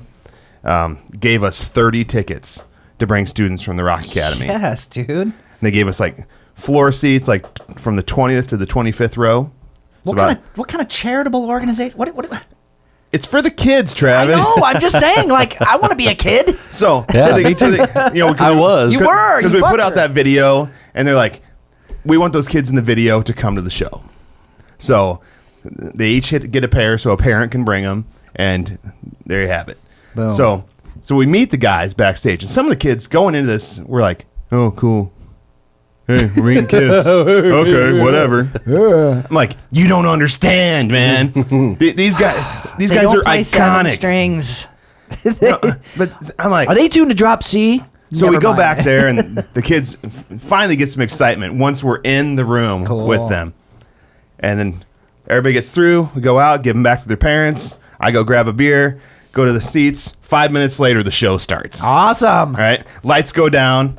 gave us 30 tickets to bring students from the Rock Academy. Yes, dude. And they gave us like floor seats, like from the 20th to the 25th row. What kind of charitable organization? What? It's for the kids, Travis. I know. I'm just saying. Like, I want to be a kid. So, Yeah, I was. You were. Because we put out that video, and they're like, we want those kids in the video to come to the show. So they each get a pair, so a parent can bring them, and there you have it. Boom. So we meet the guys backstage, and some of the kids going into this were like, "Oh, cool. Hey, we're meeting Kiss. Okay, whatever." I'm like, "You don't understand, man. These guys are iconic." Strings. No, but I'm like, Are they tuned to drop C? so Never we go mind. back there, and the kids finally get some excitement once we're in the room Cool. with them. And then everybody gets through. We go out, give them back to their parents. I go grab a beer, go to the seats. 5 minutes later, the show starts. Awesome. All right, lights go down,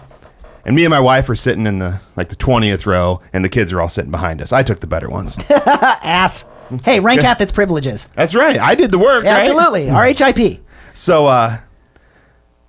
and me and my wife are sitting in the 20th row, and the kids are all sitting behind us. I took the better ones. Ass. Hey, rank out that's privileges. That's right. I did the work. Yeah, right? absolutely. RHIP. So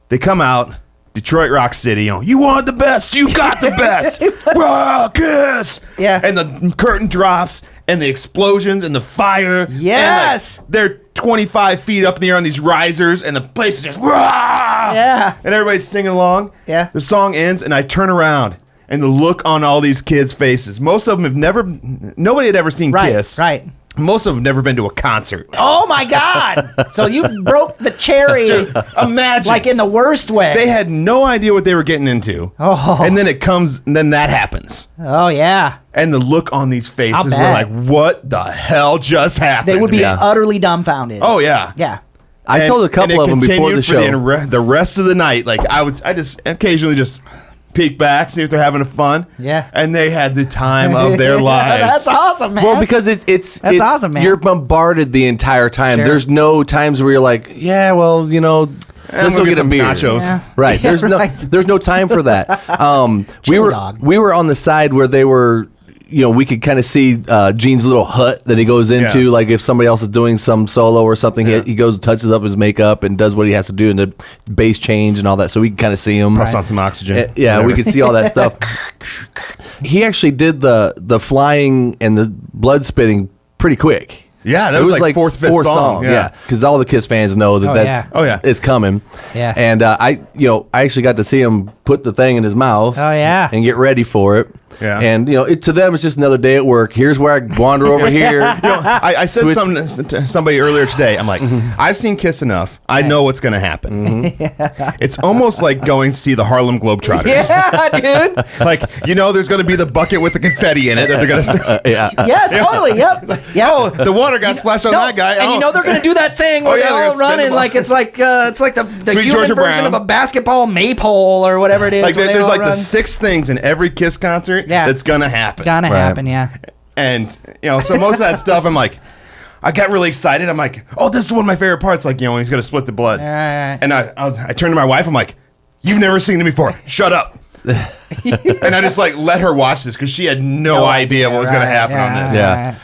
they come out, Detroit Rock City. You want the best, you got the best. Rock Kiss. Yeah. And the curtain drops, and the explosions, and the fire. Yes. And they're 25 feet up in the air on these risers, and the place is just rah! Yeah. And everybody's singing along. Yeah. The song ends, and I turn around, And the look on all these kids' faces. Most of them nobody had ever seen Kiss. Right. Most of them have never been to a concert. Oh my God! So you broke the cherry. Dude, imagine. Like in the worst way. They had no idea what they were getting into. Oh. And then that happens. Oh yeah. And the look on these faces I'll were bet. like, what the hell just happened? They would be utterly dumbfounded. Oh, yeah. Yeah. I told a couple of them before the show. The rest of the night, like I just occasionally just peek back, see if they're having fun. Yeah. And they had the time of their lives. That's awesome, man. Well, because it's awesome, man. You're bombarded the entire time. Sure. There's no times where you're like, yeah, well, let's go get a some beer. nachos. Yeah. Right. There's there's no time for that. Chili dog. We were on the side where they were. We could kind of see Gene's little hut that he goes into. Yeah. Like if somebody else is doing some solo or something, he goes and touches up his makeup and does what he has to do in the bass change and all that. So we can kind of see him. Puffs on some oxygen. Yeah, we could see all that stuff. He actually did the flying and the blood spitting pretty quick. Yeah, that was like fourth, fifth song. Yeah, because all the Kiss fans know that it's coming. Yeah. And I actually got to see him put the thing in his mouth. Oh, yeah. And get ready for it. Yeah. And to them it's just another day at work. Here's where I wander over here. I said something to somebody earlier today. I'm like, I've seen Kiss enough. I know what's going to happen. It's almost like going to see the Harlem Globetrotters. Yeah, dude. Like, there's going to be the bucket with the confetti in it that they're going to. Yes, totally. Yep. Yep. Oh, the water got splashed on that guy. And they're going to do that thing where they're they all gonna spin run the and ball. like it's like the Sweet human Georgia version Brown. of a basketball maypole or whatever it is. Like, where they there's all like the run. 6 things in every Kiss concert that's going to happen. Gonna happen, yeah. And, so most of that stuff, I'm like, I got really excited. I'm like, oh, this is one of my favorite parts. Like, when he's going to split the blood. Right. And I turned to my wife. I'm like, you've never seen it before. Shut up. And I just like let her watch this because she had no idea what was going to happen on this. Yeah.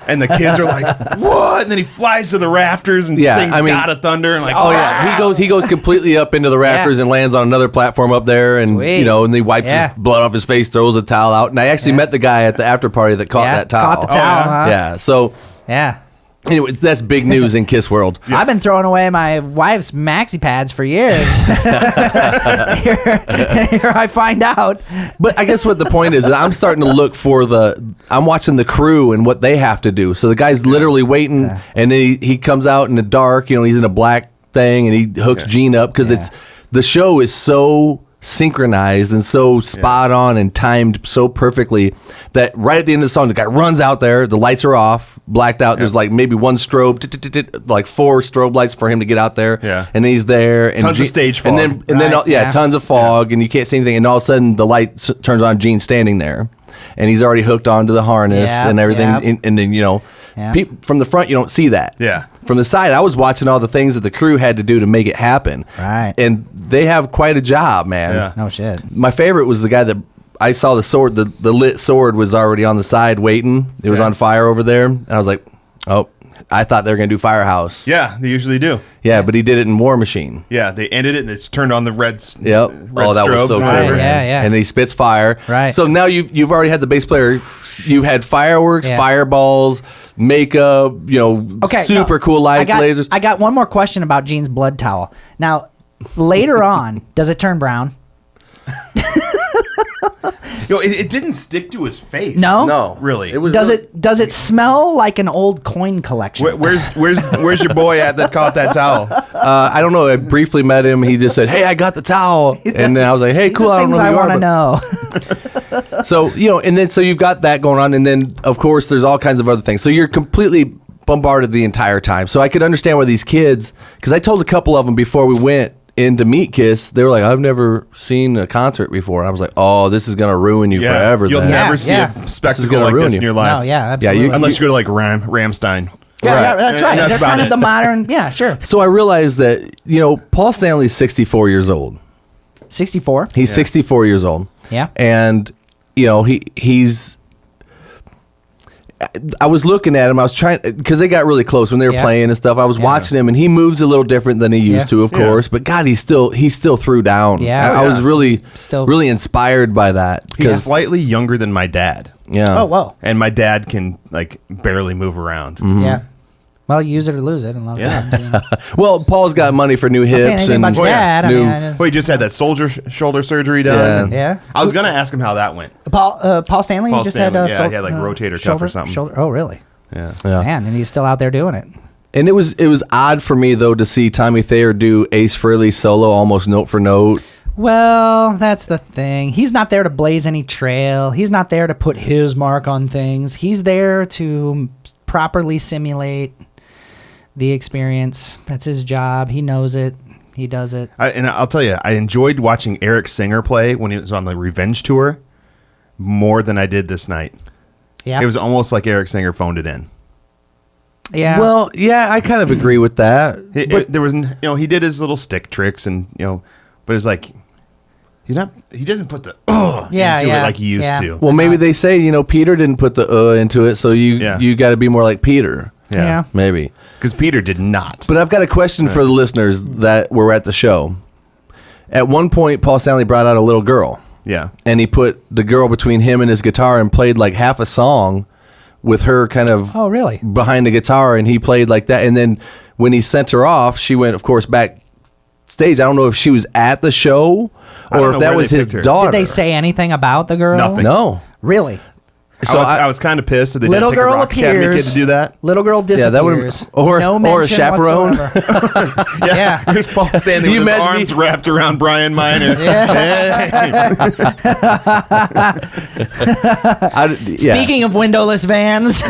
And the kids are like, what? And then he flies to the rafters and sings God of Thunder. And like, oh yeah, he goes completely up into the rafters and lands on another platform up there, and Sweet. and he wipes his blood off his face, throws a towel out. And I actually met the guy at the after party that caught that towel. Caught the towel, huh? Yeah. So Yeah. anyway, that's big news in Kiss world. I've been throwing away my wife's maxi pads for years. Here I find out. But I guess what the point is I'm starting to look for I'm watching the crew and what they have to do. So the guy's literally waiting, and then he comes out in the dark. He's in a black thing, and he hooks Gene up because the show is so synchronized and so spot on and timed so perfectly that right at the end of the song, the guy runs out there, the lights are off, blacked out. There's like maybe one strobe, like 4 strobe lights for him to get out there. Yeah. And he's there. And tons of stage fog. And then tons of fog, and you can't see anything. And all of a sudden, the light turns on. Gene standing there, and he's already hooked onto the harness and everything. And then from the front, you don't see that. Yeah. From the side, I was watching all the things that the crew had to do to make it happen. Right. And they have quite a job, man. Yeah. No shit. My favorite was the guy that I saw the sword. The lit sword was already on the side waiting. It was on fire over there, and I was like, oh. I thought they were going to do Firehouse. Yeah, they usually do. Yeah, but he did it in War Machine. Yeah, they ended it and it's turned on the red. Yep. Red That was so cool. Right, yeah. And he spits fire. Right. So now you've already had the bass player. You've had fireworks, fireballs, makeup. Super cool lights, lasers. I got one more question about Gene's blood towel. Now, later on, does it turn brown? It didn't stick to his face. No, really. It was. Does it smell like an old coin collection? Where's your boy at that caught that towel? I don't know. I briefly met him. He just said, "Hey, I got the towel," and then I was like, "Hey, cool. I don't know who you are." I want to know. So and then you've got that going on, and then of course there's all kinds of other things. So you're completely bombarded the entire time. So I could understand why these kids, because I told a couple of them before we went in to meet Kiss, they were like, I've never seen a concert before. And I was like, oh, this is going to ruin you forever. You'll then. never see a spectacle like this in your life. No, yeah, absolutely. Unless you go to like Ramstein. Yeah, that's right. That's They're about kind of it. the modern, sure. So I realized that, Paul Stanley's 64 years old. 64? He's 64 years old. Yeah. And, he's... I was looking at him. I was trying, because they got really close when they were playing and stuff. I was watching him, and he moves a little different than he used to, of course. But God, he still threw down. Yeah. I was really inspired by that. He's slightly younger than my dad. Yeah. Oh, whoa. And my dad can like barely move around. Yeah. Well, use it or lose it. A lot of times, you know. Well, Paul's got money for new saying hips anything and about your dad. new. Well, he just had that shoulder surgery done. Yeah. I was gonna ask him how that went. Paul Stanley Paul just Stanley, had he had like rotator cuff or something. Shoulder. Oh, really? Yeah. Man, and he's still out there doing it. And it was odd for me though to see Tommy Thayer do Ace Frehley solo almost note for note. Well, that's the thing. He's not there to blaze any trail. He's not there to put his mark on things. He's there to properly simulate the experience. That's his job. He knows it. He does it. And I'll tell you, I enjoyed watching Eric Singer play when he was on the Revenge tour more than I did this night. Yeah. It was almost like Eric Singer phoned it in. Yeah. Well, yeah, I kind of agree with that. There was, he did his little stick tricks and, but it's like, he doesn't put the into it like he used to. Well, maybe they say, Peter didn't put the into it, so you got to be more like Peter. Yeah. Maybe. Because Peter did not. But I've got a question for the listeners that were at the show. At one point, Paul Stanley brought out a little girl. Yeah. And he put the girl between him and his guitar and played like half a song with her kind of really? behind the guitar, and he played like that. And then when he sent her off, she went, of course, backstage. I don't know if she was at the show or if that was his daughter. Did they say anything about the girl? Nothing. No. Really? So I was kind of pissed that they Little didn't pick girl a Rock Academy kid appears. to do that. Little girl disappears. or no a mention chaperone. whatsoever. Yeah. Here's Paul Stanley with his imagine arms wrapped around Brian Miner. Speaking of windowless vans.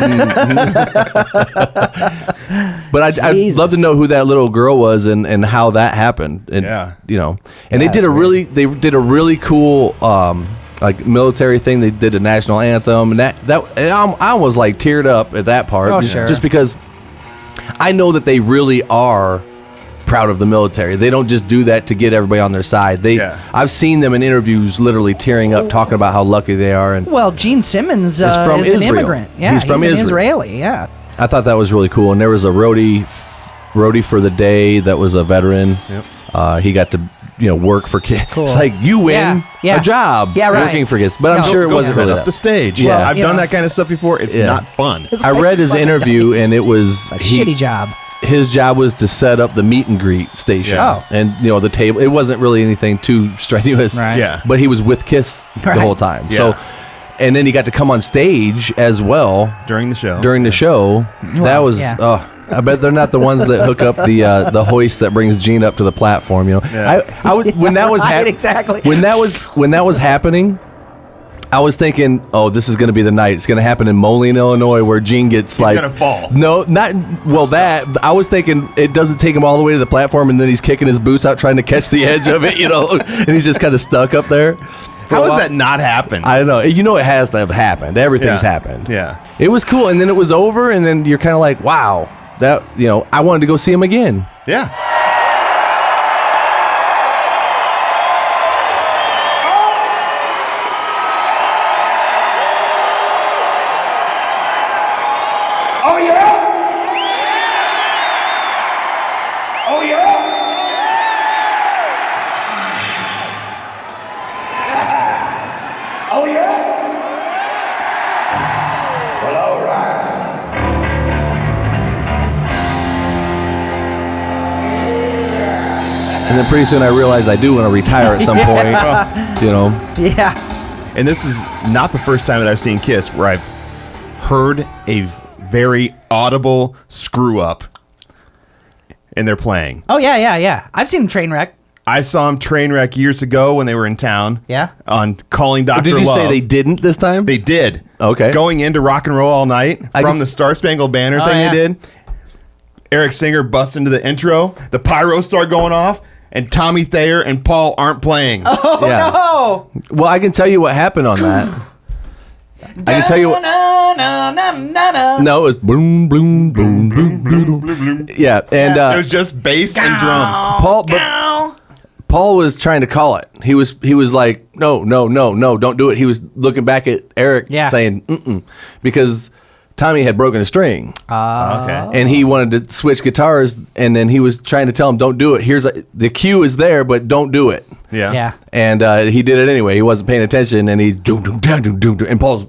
But I'd love to know who that little girl was and how that happened. And, and they did a really cool like military thing. They did a national anthem, and I was like teared up at that part. Just because I know that they really are proud of the military. They don't just do that to get everybody on their side. I've seen them in interviews literally tearing up, talking about how lucky they are. And well, Gene Simmons is from is Israel. an immigrant. Yeah, he's from an Israel. Israeli. Yeah. I thought that was really cool. And there was a roadie for the day that was a veteran. Yep. He got to work for kids. Cool. It's like you win a job working for kids. But I'm sure it wasn't set really up the stage. Yeah. I've done that kind of stuff before. It's not fun. I read his interview, and it was a shitty job. His job was to set up the meet and greet station, and the table. It wasn't really anything too strenuous, Right. Yeah. But he was with Kiss the whole time. Yeah. So, and then he got to come on stage as well during the show. That was. I bet they're not the ones that hook up the hoist that brings Gene up to the platform. I would, when that was exactly when that was happening. I was thinking, oh, this is going to be the night. It's going to happen in Moline, Illinois, where Gene gets He's going to fall. No, not well. That I was thinking it doesn't take him all the way to the platform, and then he's kicking his boots out trying to catch the edge of it, and he's just kind of stuck up there. How has that not happened? I don't know. It has to have happened. Everything's happened. Yeah. It was cool, and then it was over, and then you're kind of like, wow, that I wanted to go see him again. Yeah. Oh yeah? Oh yeah? Oh yeah? Well, all right. And then pretty soon I realized I do want to retire at some point. Yeah. And this is not the first time that I've seen Kiss where I've heard a very audible screw up in their playing. Oh yeah. I've seen Trainwreck. I saw him train wreck years ago when they were in town. Yeah. On Calling Dr. Did you Love. say they didn't this time? They did. Okay. Going into Rock and Roll All Night from the Star Spangled Banner thing yeah. they did. Eric Singer busts into the intro. The pyros start going off. And Tommy Thayer and Paul aren't playing. Oh no! Well, I can tell you what happened on that. I can tell you what. No, it was boom, boom, boom, boom, boom, boom. Yeah, and it was just bass and drums. Paul was trying to call it. He was like, no, don't do it. He was looking back at Eric, saying, because Tommy had broken a string. Okay. And he wanted to switch guitars, and then he was trying to tell him, don't do it. The cue is there, but don't do it. Yeah. And he did it anyway. He wasn't paying attention, and he and Paul's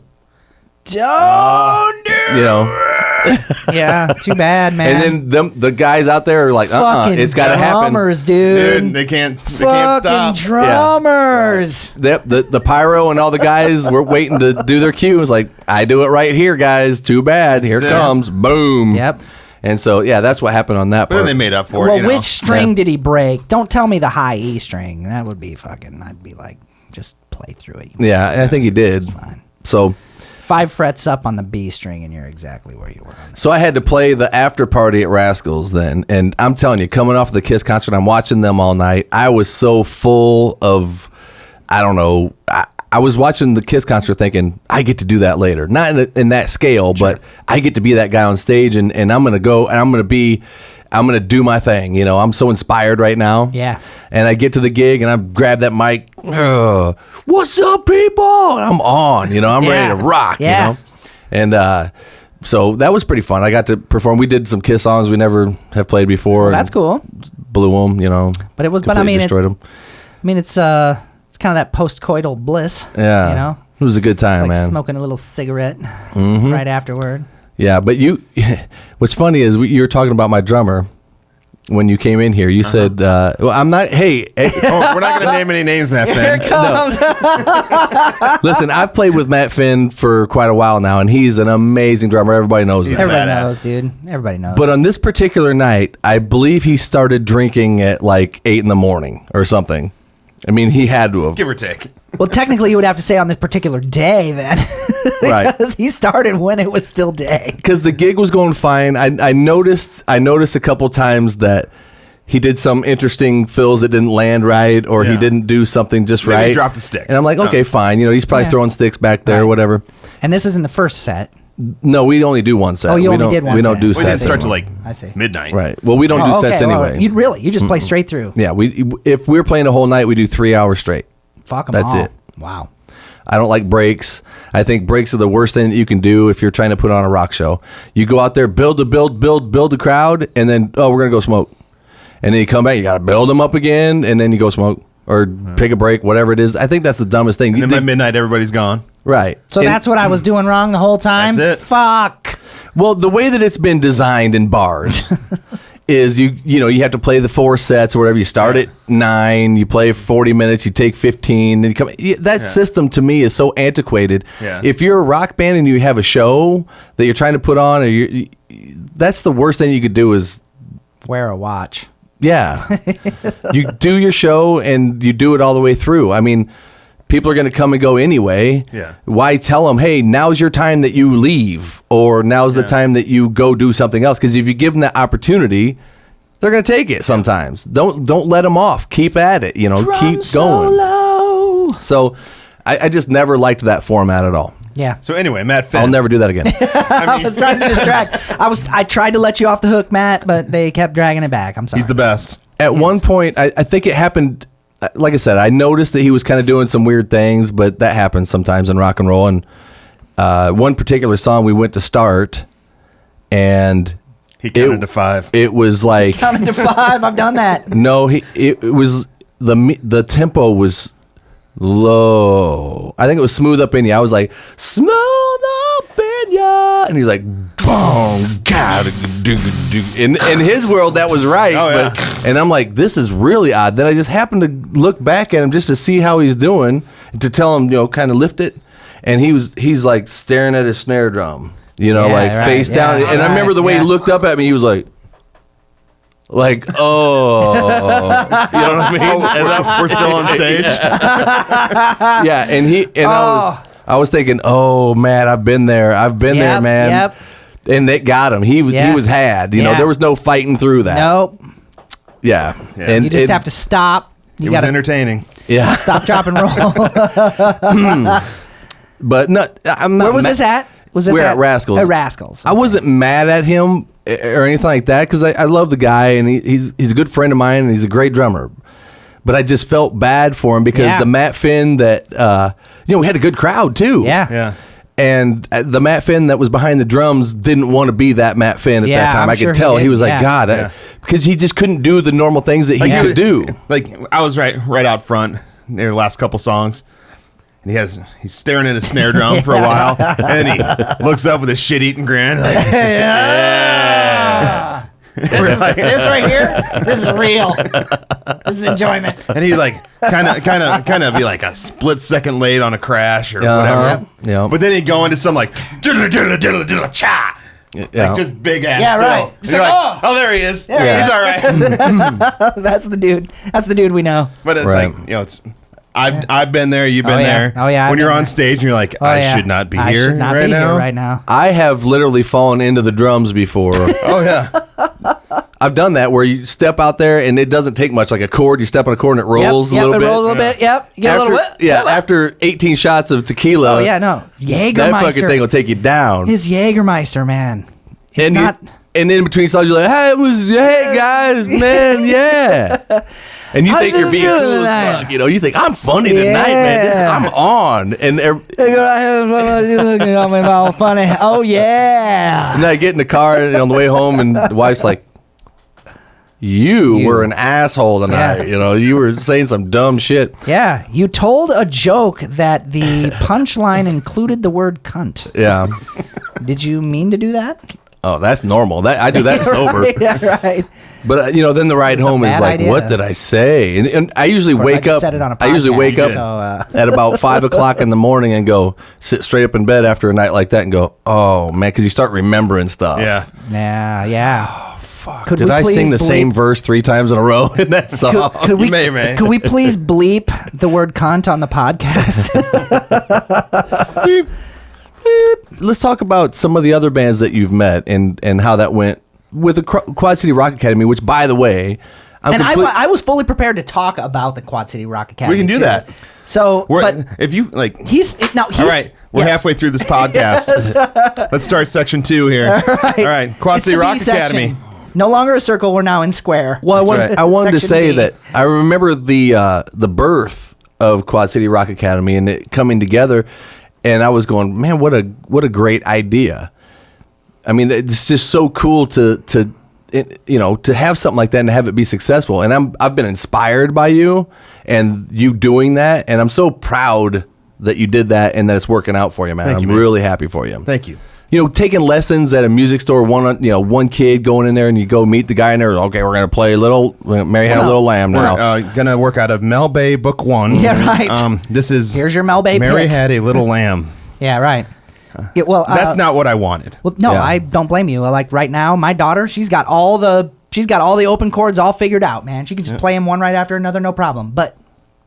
Don't do it. Yeah, too bad, man. And then the guys out there are like, Fucking it's got to happen. drummers, dude. Dude, they can't Fucking stop. drummers. The pyro and all the guys were waiting to do their cue. It was like, I do it right here, guys. Too bad. Here it Yeah. comes. Boom. Yep. And so, yeah, that's what happened on that But part. then they made up for it. Well, you know? which string did he break? Don't tell me the high E string. That would be fucking. I'd be like, just play through it. Yeah, I think he did. Fine. So 5 frets up on the B string, and you're exactly where you were. On I had to play the after party at Rascals then. And I'm telling you, coming off the Kiss concert, I'm watching them all night. I was so full of, I don't know, I was watching the Kiss concert thinking, I get to do that later. Not in that scale, but I get to be that guy on stage, and I'm going to go, and I'm going to do my thing. You know, I'm so inspired right now. Yeah. And I get to the gig, and I grab that mic. What's up, people? And I'm on. You know, I'm ready to rock. Yeah. You know, and so that was pretty fun. I got to perform. We did some Kiss songs we never have played before. That's cool. Blew them. You know, But it was. But I completely mean, destroyed them. it's kind of that post-coital bliss. Yeah. You know, It was a good time, it's like man. smoking a little cigarette right afterward. Yeah, but what's funny is you were talking about my drummer when you came in here. You said, well, I'm not, hey, Oh, we're not going to name any names, Matt Here Finn. it comes. listen, I've played with Matt Finn for quite a while now, and he's an amazing drummer. Everybody knows that. Everybody badass. knows, dude. Everybody knows. But on this particular night, I believe he started drinking at like 8 a.m. or something. I mean, he had to have. Give or take. well, technically, you would have to say on this particular day then, Right. because he started when it was still day. Because the gig was going fine. I noticed a couple times that he did some interesting fills that didn't land right, or he Yeah. didn't do something just Maybe he right. dropped a stick. And I'm like, okay, fine. You know, he's probably Yeah. throwing sticks back there, Right. whatever. And this is in the first set. No, we only do one set. Oh, you we only don't, did one We don't set. do We didn't sets start till anymore. like I see. midnight. Right. Well, we don't do Oh, sets okay, well, anyway. you just play straight through. Yeah, if we're playing a whole night, we do 3 hours straight. Fuck 'em That's all. it. Wow. I don't like breaks. I think breaks are the worst thing that you can do if you're trying to put on a rock show. You go out there, build a crowd, and then, we're going to go smoke. And then you come back, you got to build them up again, and then you go smoke or take a break, whatever it is. I think that's the dumbest thing. And then by midnight, everybody's gone. Right. So And- that's what I was doing wrong the whole time? That's it. Fuck. Well, the way that it's been designed and barred is you have to play the 4 sets or whatever. You start at 9, you play 40 minutes, you take 15, then you come. That system to me is so antiquated. Yeah. If you're a rock band and you have a show that you're trying to put on, that's the worst thing you could do is, Wear a watch. yeah, you do your show and you do it all the way through. I mean, people are going to come and go anyway. Yeah. Why tell them, hey, now's your time that you leave, or now's the time that you go do something else? Because if you give them that opportunity, they're going to take it sometimes. Don't let them off. Keep at it. Keep going. Solo. So I just never liked that format at all. Yeah. So anyway, Matt Finn. I'll never do that again. I was trying to distract. I tried to let you off the hook, Matt, but they kept dragging it back. I'm sorry. He's the best. At one point, I think it happened. Like I said, I noticed that he was kind of doing some weird things, but that happens sometimes in rock and roll. And one particular song we went to start, and He counted to 5. it was like Counting to 5. I've done that. no, it was the tempo was low. I think it was Smooth Up in Ya. I was like, Smooth Up in Ya, and he's like, boom, God, in his world that was right. Oh, yeah. And I'm like, this is really odd. Then I just happened to look back at him just to see how he's doing, to tell him, kind of lift it, and he's like staring at his snare drum, Yeah, like right, face yeah, down. And I remember the way yeah. he looked up at me. He was like, oh, you know what I mean? And We're still on stage. yeah, I was thinking, oh man, I've been there, there, Yep, man. yep. And it got him. He Yeah. was had. Yeah. There was no fighting through that. Nope. Yeah. Yeah. And You just have to stop. It You was got to entertaining. Yeah. stop, drop, and roll. But no, I'm not. Where was this at? Was this We're at Rascals. At Rascals. I wasn't mad at him or anything like that, because I love the guy, and he's a good friend of mine, and he's a great drummer. But I just felt bad for him because Yeah. the Matt Finn that we had a good crowd too. Yeah. Yeah. And the Matt Finn that was behind the drums didn't want to be that Matt Finn at Yeah, that time. I'm I sure could he tell. He did. was like, Yeah. God, Yeah. because he just couldn't do the normal things that he Like could do. Like I was right out front near the last couple songs, and he's staring at a snare drum for a while, and then he looks up with a shit-eating grin, like, Yeah. This right here, this is real. This is enjoyment. and he like kind of be like a split second late on a crash or whatever. Yeah. But then he'd go into some like diddle diddle diddle diddle cha. Yeah. Like just big ass. Yeah, fill. right. And It's you're like, like, oh, there he is. Yeah. He's all right. That's the dude. That's the dude we know. But it's Right. like, it's I've been there, you've been yeah. there. Oh, yeah, I've When you're been on there. stage and you're like, Oh, I yeah. should not be I here should not right be now. here right now. I have literally fallen into the drums before. Oh yeah. I've done that where you step out there and it doesn't take much. Like a chord, you step on a chord and it rolls a little it bit. rolls a little bit. Yep. You get a little bit. After 18 shots of tequila. Oh yeah, no. Jägermeister. That fucking thing will take you down. His Jägermeister, man. It's and not. and in between songs, you're like, hey guys, man, yeah. And you How's think you're it being doing cool as tonight? fuck. You think I'm funny tonight, man. I'm on. And looking at me all funny. Oh yeah. then I get in the car and on the way home, and the wife's like, you were an asshole tonight. Yeah. You were saying some dumb shit. Yeah, you told a joke that the punchline included the word cunt. Yeah. Did you mean to do that? Oh, that's normal. I do that sober. Right, yeah, right. But then the ride home is bad like, idea. what did I say? And I usually course, I wake just up. said it on a I usually wake up podcast, so, at about 5 o'clock in the morning and go sit straight up in bed after a night like that and go, oh man, because you start remembering stuff. Yeah. Yeah. Could Did we I please sing the bleep- same verse 3 times in a row in that song? Could we, You may. could we please bleep the word cunt on the podcast? Let's talk about some of the other bands that you've met and how that went with the Quad City Rock Academy, which, by the way, I was fully prepared to talk about the Quad City Rock Academy. We can do too. that. So, But if you like, he's all right, we're yes. halfway through this podcast. Let's start section 2 here. All right. Quad It's City the Rock B section. Academy. No longer a circle. We're now in square. Well, right. I wanted to Section say B. that I remember the birth of Quad City Rock Academy and it coming together, and I was going, man, what a great idea. I mean, it's just so cool to have something like that and have it be successful. And I've been inspired by you and you doing that, and I'm so proud that you did that and that it's working out for you, man. Thank you, I'm man. really happy for you. Thank you. Taking lessons at a music store, one kid going in there and you go meet the guy in there. Okay, we're gonna play Mary Had a Little Lamb now. We're gonna work out of Mel Bay Book 1. Yeah, right. This is Here's your Mel Bay Mary pick. Had a Little Lamb. Yeah, right. Yeah, well, That's not what I wanted. Well, no, Yeah. I don't blame you. Like right now, my daughter, she's got all the open chords all figured out. Man, she can just play them one right after another, no problem. But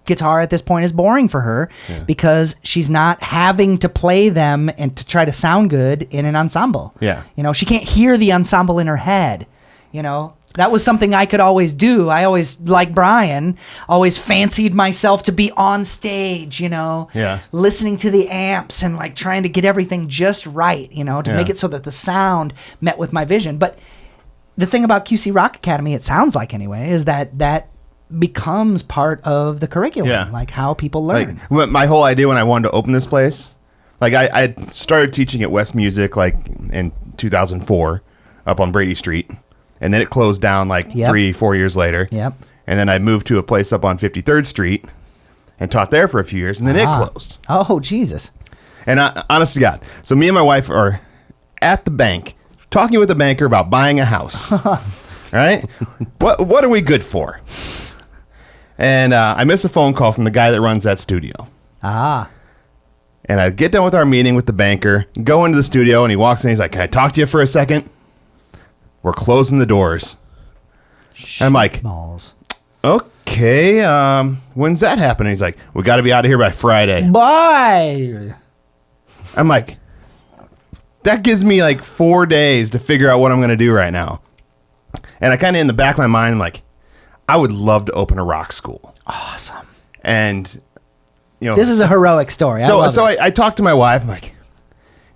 guitar at this point is boring for her because she's not having to play them and to try to sound good in an ensemble. Yeah. She can't hear the ensemble in her head. That was something I could always do. I always, like Brian, always fancied myself to be on stage, Yeah. listening to the amps and like trying to get everything just right, to make it so that the sound met with my vision. But the thing about QC Rock Academy, it sounds like anyway, is that becomes part of the curriculum, Yeah. like how people learn. Like my whole idea when I wanted to open this place, like I started teaching at West Music like in 2004 up on Brady Street, and then it closed down like Yep. 3-4 years later. Yep. And then I moved to a place up on 53rd Street and taught there for a few years, and then it closed. Oh, Jesus. And honest to God, so me and my wife are at the bank talking with the banker about buying a house. All right, what are we good for? And I miss a phone call from the guy that runs that studio. And I get done with our meeting with the banker, go into the studio, and he walks in. He's like, "Can I talk to you for a second?" We're closing the doors. I'm like, Balls. "Okay, when's that happening?" He's like, "We got to be out of here by Friday." Bye. I'm like, that gives me like 4 days to figure out what I'm going to do right now. And I kind of in the back of my mind, I'm like, I would love to open a rock school. Awesome. And, This is a heroic story. so I love this. I talked to my wife. I'm like,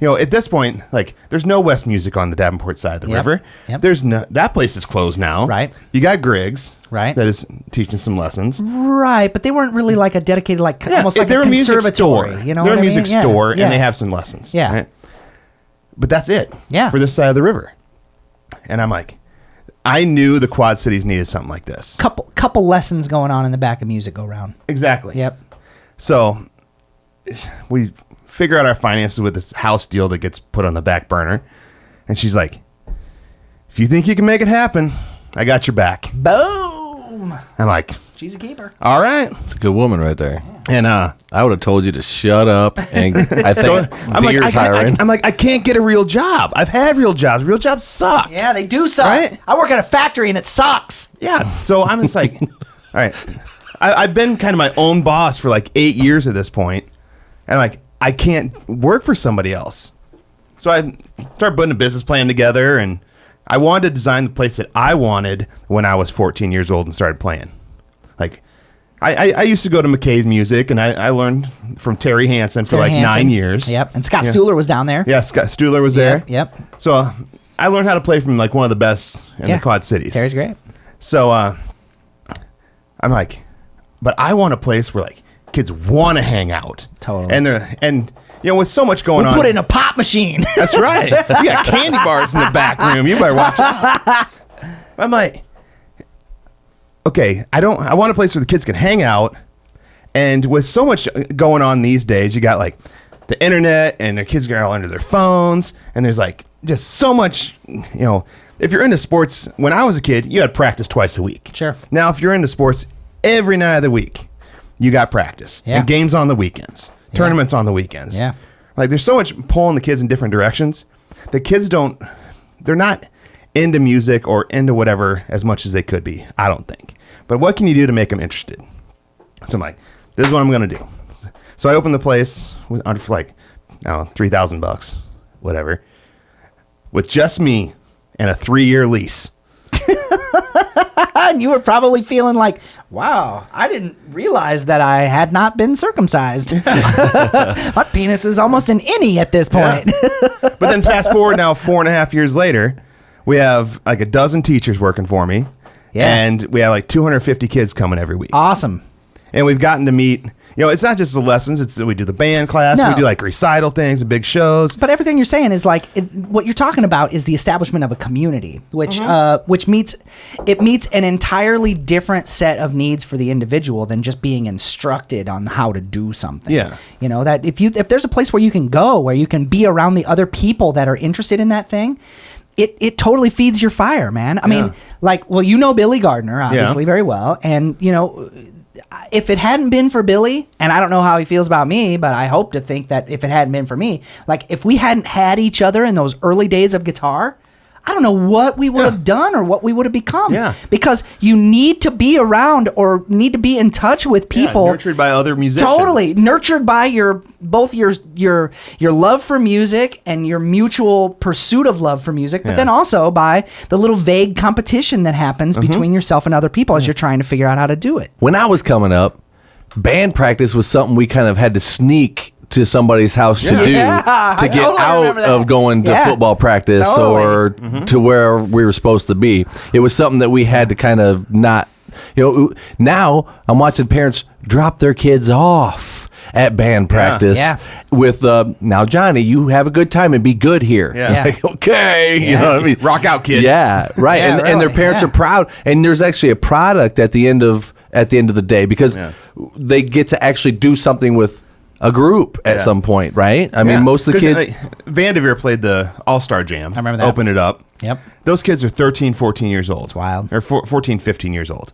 at this point, like, there's no West Music on the Davenport side of the Yep. river. Yep. There's no, that place is closed now. Right. You got Griggs. Right. That is teaching some lessons. Right, but they weren't really like a dedicated, like almost like they're a music conservatory. store. You know, they're what a I mean? music Yeah, store, yeah. and they have some lessons. Yeah. Right? But that's it. Yeah. For this side of the river. And I'm like, I knew the Quad Cities needed something like this. couple lessons going on in the back of Music Go Round. Exactly. Yep. So we figure out our finances with this house deal that gets put on the back burner. And she's like, if you think you can make it happen, I got your back. Boom. I'm like, She's a keeper. all right. It's a good woman right there. And I would have told you to shut up. And I think Deere's hiring. I'm like, I can't get a real job. I've had real jobs. Real jobs suck. Yeah, they do suck. Right? I work at a factory and it sucks. Yeah. So I'm just like, all right. I've been kind of my own boss for like 8 years at this point, and like I can't work for somebody else. So I started putting a business plan together, and I wanted to design the place that I wanted when I was 14 years old and started playing. Like I used to go to McKay's Music, and I learned from Terry Hansen for Terry like Hansen. 9 years. Yep. And Scott Stuhler was down there. Yeah, Scott Stuhler was there. Yep. So I learned how to play from like one of the best in the Quad Cities. Terry's great. So I'm like, but I want a place where like kids want to hang out. Totally. And with so much going on. Put it in a pop machine. That's right. You got candy bars in the back room. You better watch it. I'm like, okay, I want a place where the kids can hang out. And with so much going on these days, you got like the internet and their kids are all under their phones. And there's like just so much, if you're into sports, when I was a kid, you had practice twice a week. Sure. Now, if you're into sports, every night of the week, you got practice. Yeah. And games on the weekends. Tournaments on the weekends. Yeah. Like there's so much pulling the kids in different directions. The kids they're not into music or into whatever as much as they could be, I don't think. But what can you do to make them interested? So I'm like, this is what I'm going to do. So I opened the place for like, $3,000, whatever, with just me and a 3-year lease. And you were probably feeling like, wow, I didn't realize that I had not been circumcised. My penis is almost an innie at this point. Yeah. But then fast forward now 4.5 years later, we have like a dozen teachers working for me. Yeah. And we have like 250 kids coming every week. Awesome. And we've gotten to meet, it's not just the lessons. We do the band class. No. We do like recital things and big shows. But everything you're saying is like what you're talking about is the establishment of a community, which meets an entirely different set of needs for the individual than just being instructed on how to do something. Yeah. That if there's a place where you can go, where you can be around the other people that are interested in that thing, it totally feeds your fire, man. I mean, Billy Gardner, obviously, very well. And, if it hadn't been for Billy, and I don't know how he feels about me, but I hope to think that if it hadn't been for me, like if we hadn't had each other in those early days of guitar, I don't know what we would have done or what we would have become. Yeah. Because you need to be around or need to be in touch with people. Nurtured by other musicians. Totally. Nurtured by both your love for music and your mutual pursuit of love for music, but then also by the little vague competition that happens between yourself and other people as you're trying to figure out how to do it. When I was coming up, band practice was something we kind of had to sneak to somebody's house to do to get out of going to football practice or to where we were supposed to be. It was something that we had to kind of not, now I'm watching parents drop their kids off at band practice with, now Johnny, you have a good time and be good here. Yeah. Like, okay. You know what I mean? Rock out, kid. Yeah. Right. And their parents are proud. And there's actually a product at the end of the day because they get to actually do something with a group at some point, right? I mean, most of the kids... Vanderveer played the All-Star Jam. I remember that. Opened it up. Yep. Those kids are 13, 14 years old. It's wild. Or 14, 15 years old.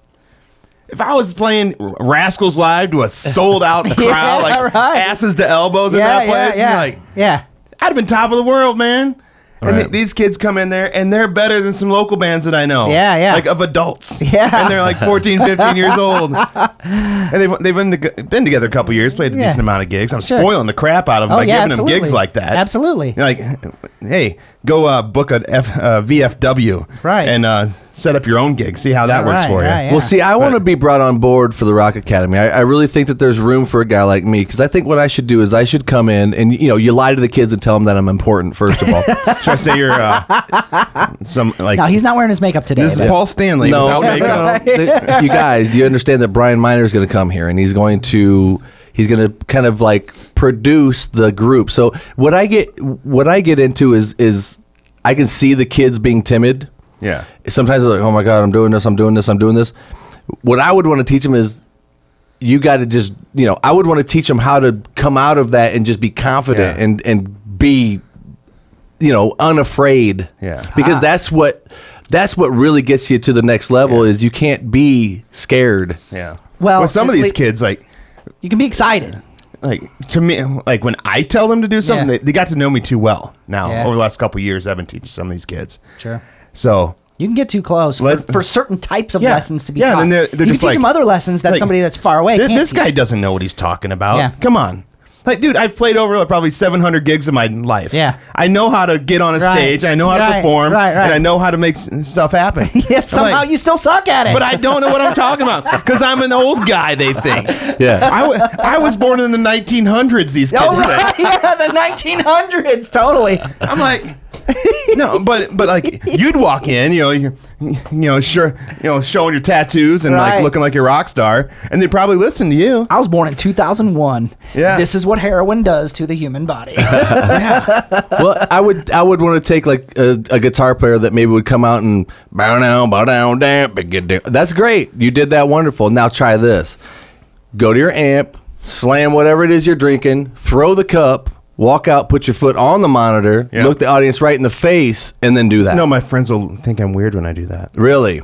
If I was playing Rascals Live to a sold-out crowd, asses to elbows in that place, you'd be like, I'd have been top of the world, man. And these kids come in there, and they're better than some local bands that I know. Yeah. Like of adults. Yeah. And they're like 14, 15 years old. And they've been together a couple years, played a decent amount of gigs. I'm spoiling the crap out of them by giving them gigs like that. Absolutely. You're like, hey, go book a VFW. Right. And set up your own gig. See how that works for you. Yeah. Well, see, I want to be brought on board for the Rock Academy. I really think that there's room for a guy like me because I think what I should do is I should come in and, you lie to the kids and tell them that I'm important, first of all. Should I say you're No, he's not wearing his makeup today. This is Paul Stanley without makeup. You guys, you understand that Brian Miner is going to come here and he's going to kind of like produce the group. So what I get into is I can see the kids being timid. Yeah. Sometimes they're like, oh my God, I'm doing this. What I would want to teach them is you got to just, I would want to teach them how to come out of that and just be confident and be, unafraid. Yeah. Because that's what really gets you to the next level is you can't be scared. Yeah. Well, With some of these kids, you can be excited. To me, when I tell them to do something, Yeah. they got to know me too well now. Yeah. Over the last couple of years, I've been teaching some of these kids. Sure. So You can get too close for certain types of lessons to be Yeah, taught. then they're you can just teach them other lessons that somebody that's far away can't This teach. guy doesn't know what he's talking about. Yeah. Come on. Dude, I've played over probably 700 gigs of my life. Yeah. I know how to get on a Right. stage. I know how to Right. perform. Right. And I know how to make stuff happen. Yet I'm somehow like, you still suck at it. But I don't know what I'm talking about because I'm an old guy, they think. Yeah. I was born in the 1900s, these kids Oh, say. right. Yeah, the 1900s. Totally. I'm like, no, but you'd walk in, showing your tattoos and Right. looking like a rock star, and they'd probably listen to you. I was born in 2001. Yeah. This is what heroin does to the human body. Well, I would want to take a guitar player that maybe would come out and bow down, damn. That's great. You did that wonderful. Now try this. Go to your amp, slam whatever it is you're drinking, throw the cup, walk out, put your foot on the monitor, Yeah. look the audience right in the face, and then do that. No, my friends will think I'm weird when I do that. Really?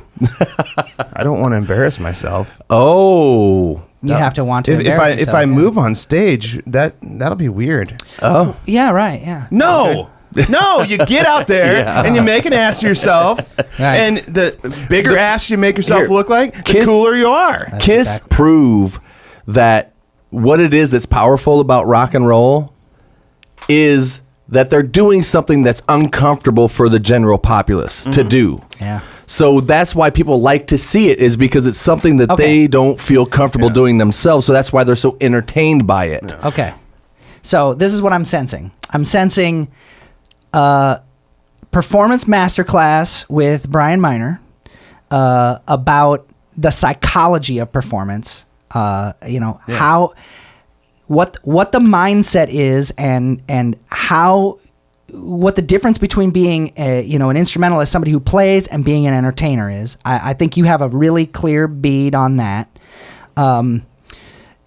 I don't want to embarrass myself. Oh. You have to want to. If embarrass I yourself, yeah. move on stage, that'll be weird. Oh. Yeah, right. Yeah. No. No, you get out there and you make an ass of yourself, Right. and the bigger ass you make yourself Here, look like, the Kiss- cooler you are. Kiss exactly- prove that what it is that's powerful about rock and roll is that they're doing something that's uncomfortable for the general populace to do. Yeah. So that's why people like to see it, is because it's something that Okay. they don't feel comfortable doing themselves. So that's why they're so entertained by it. Okay. So this is what I'm sensing. I'm sensing performance masterclass with Brian Miner about the psychology of performance. How what the mindset is and how what the difference between being an instrumentalist, somebody who plays, and being an entertainer is. I think you have a really clear bead on that. And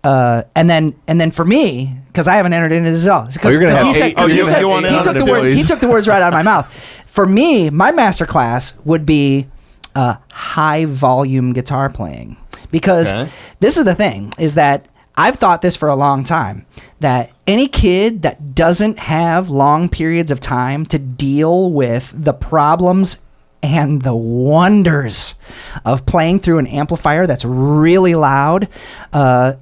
then for me, because I haven't entered into this at all. Oh, you're gonna have eight- oh, you want in on took it the too. words. He took the words right out of my mouth. For me, my masterclass would be high volume guitar playing, because this is the thing: is that I've thought this for a long time, that any kid that doesn't have long periods of time to deal with the problems and the wonders of playing through an amplifier that's really loud. But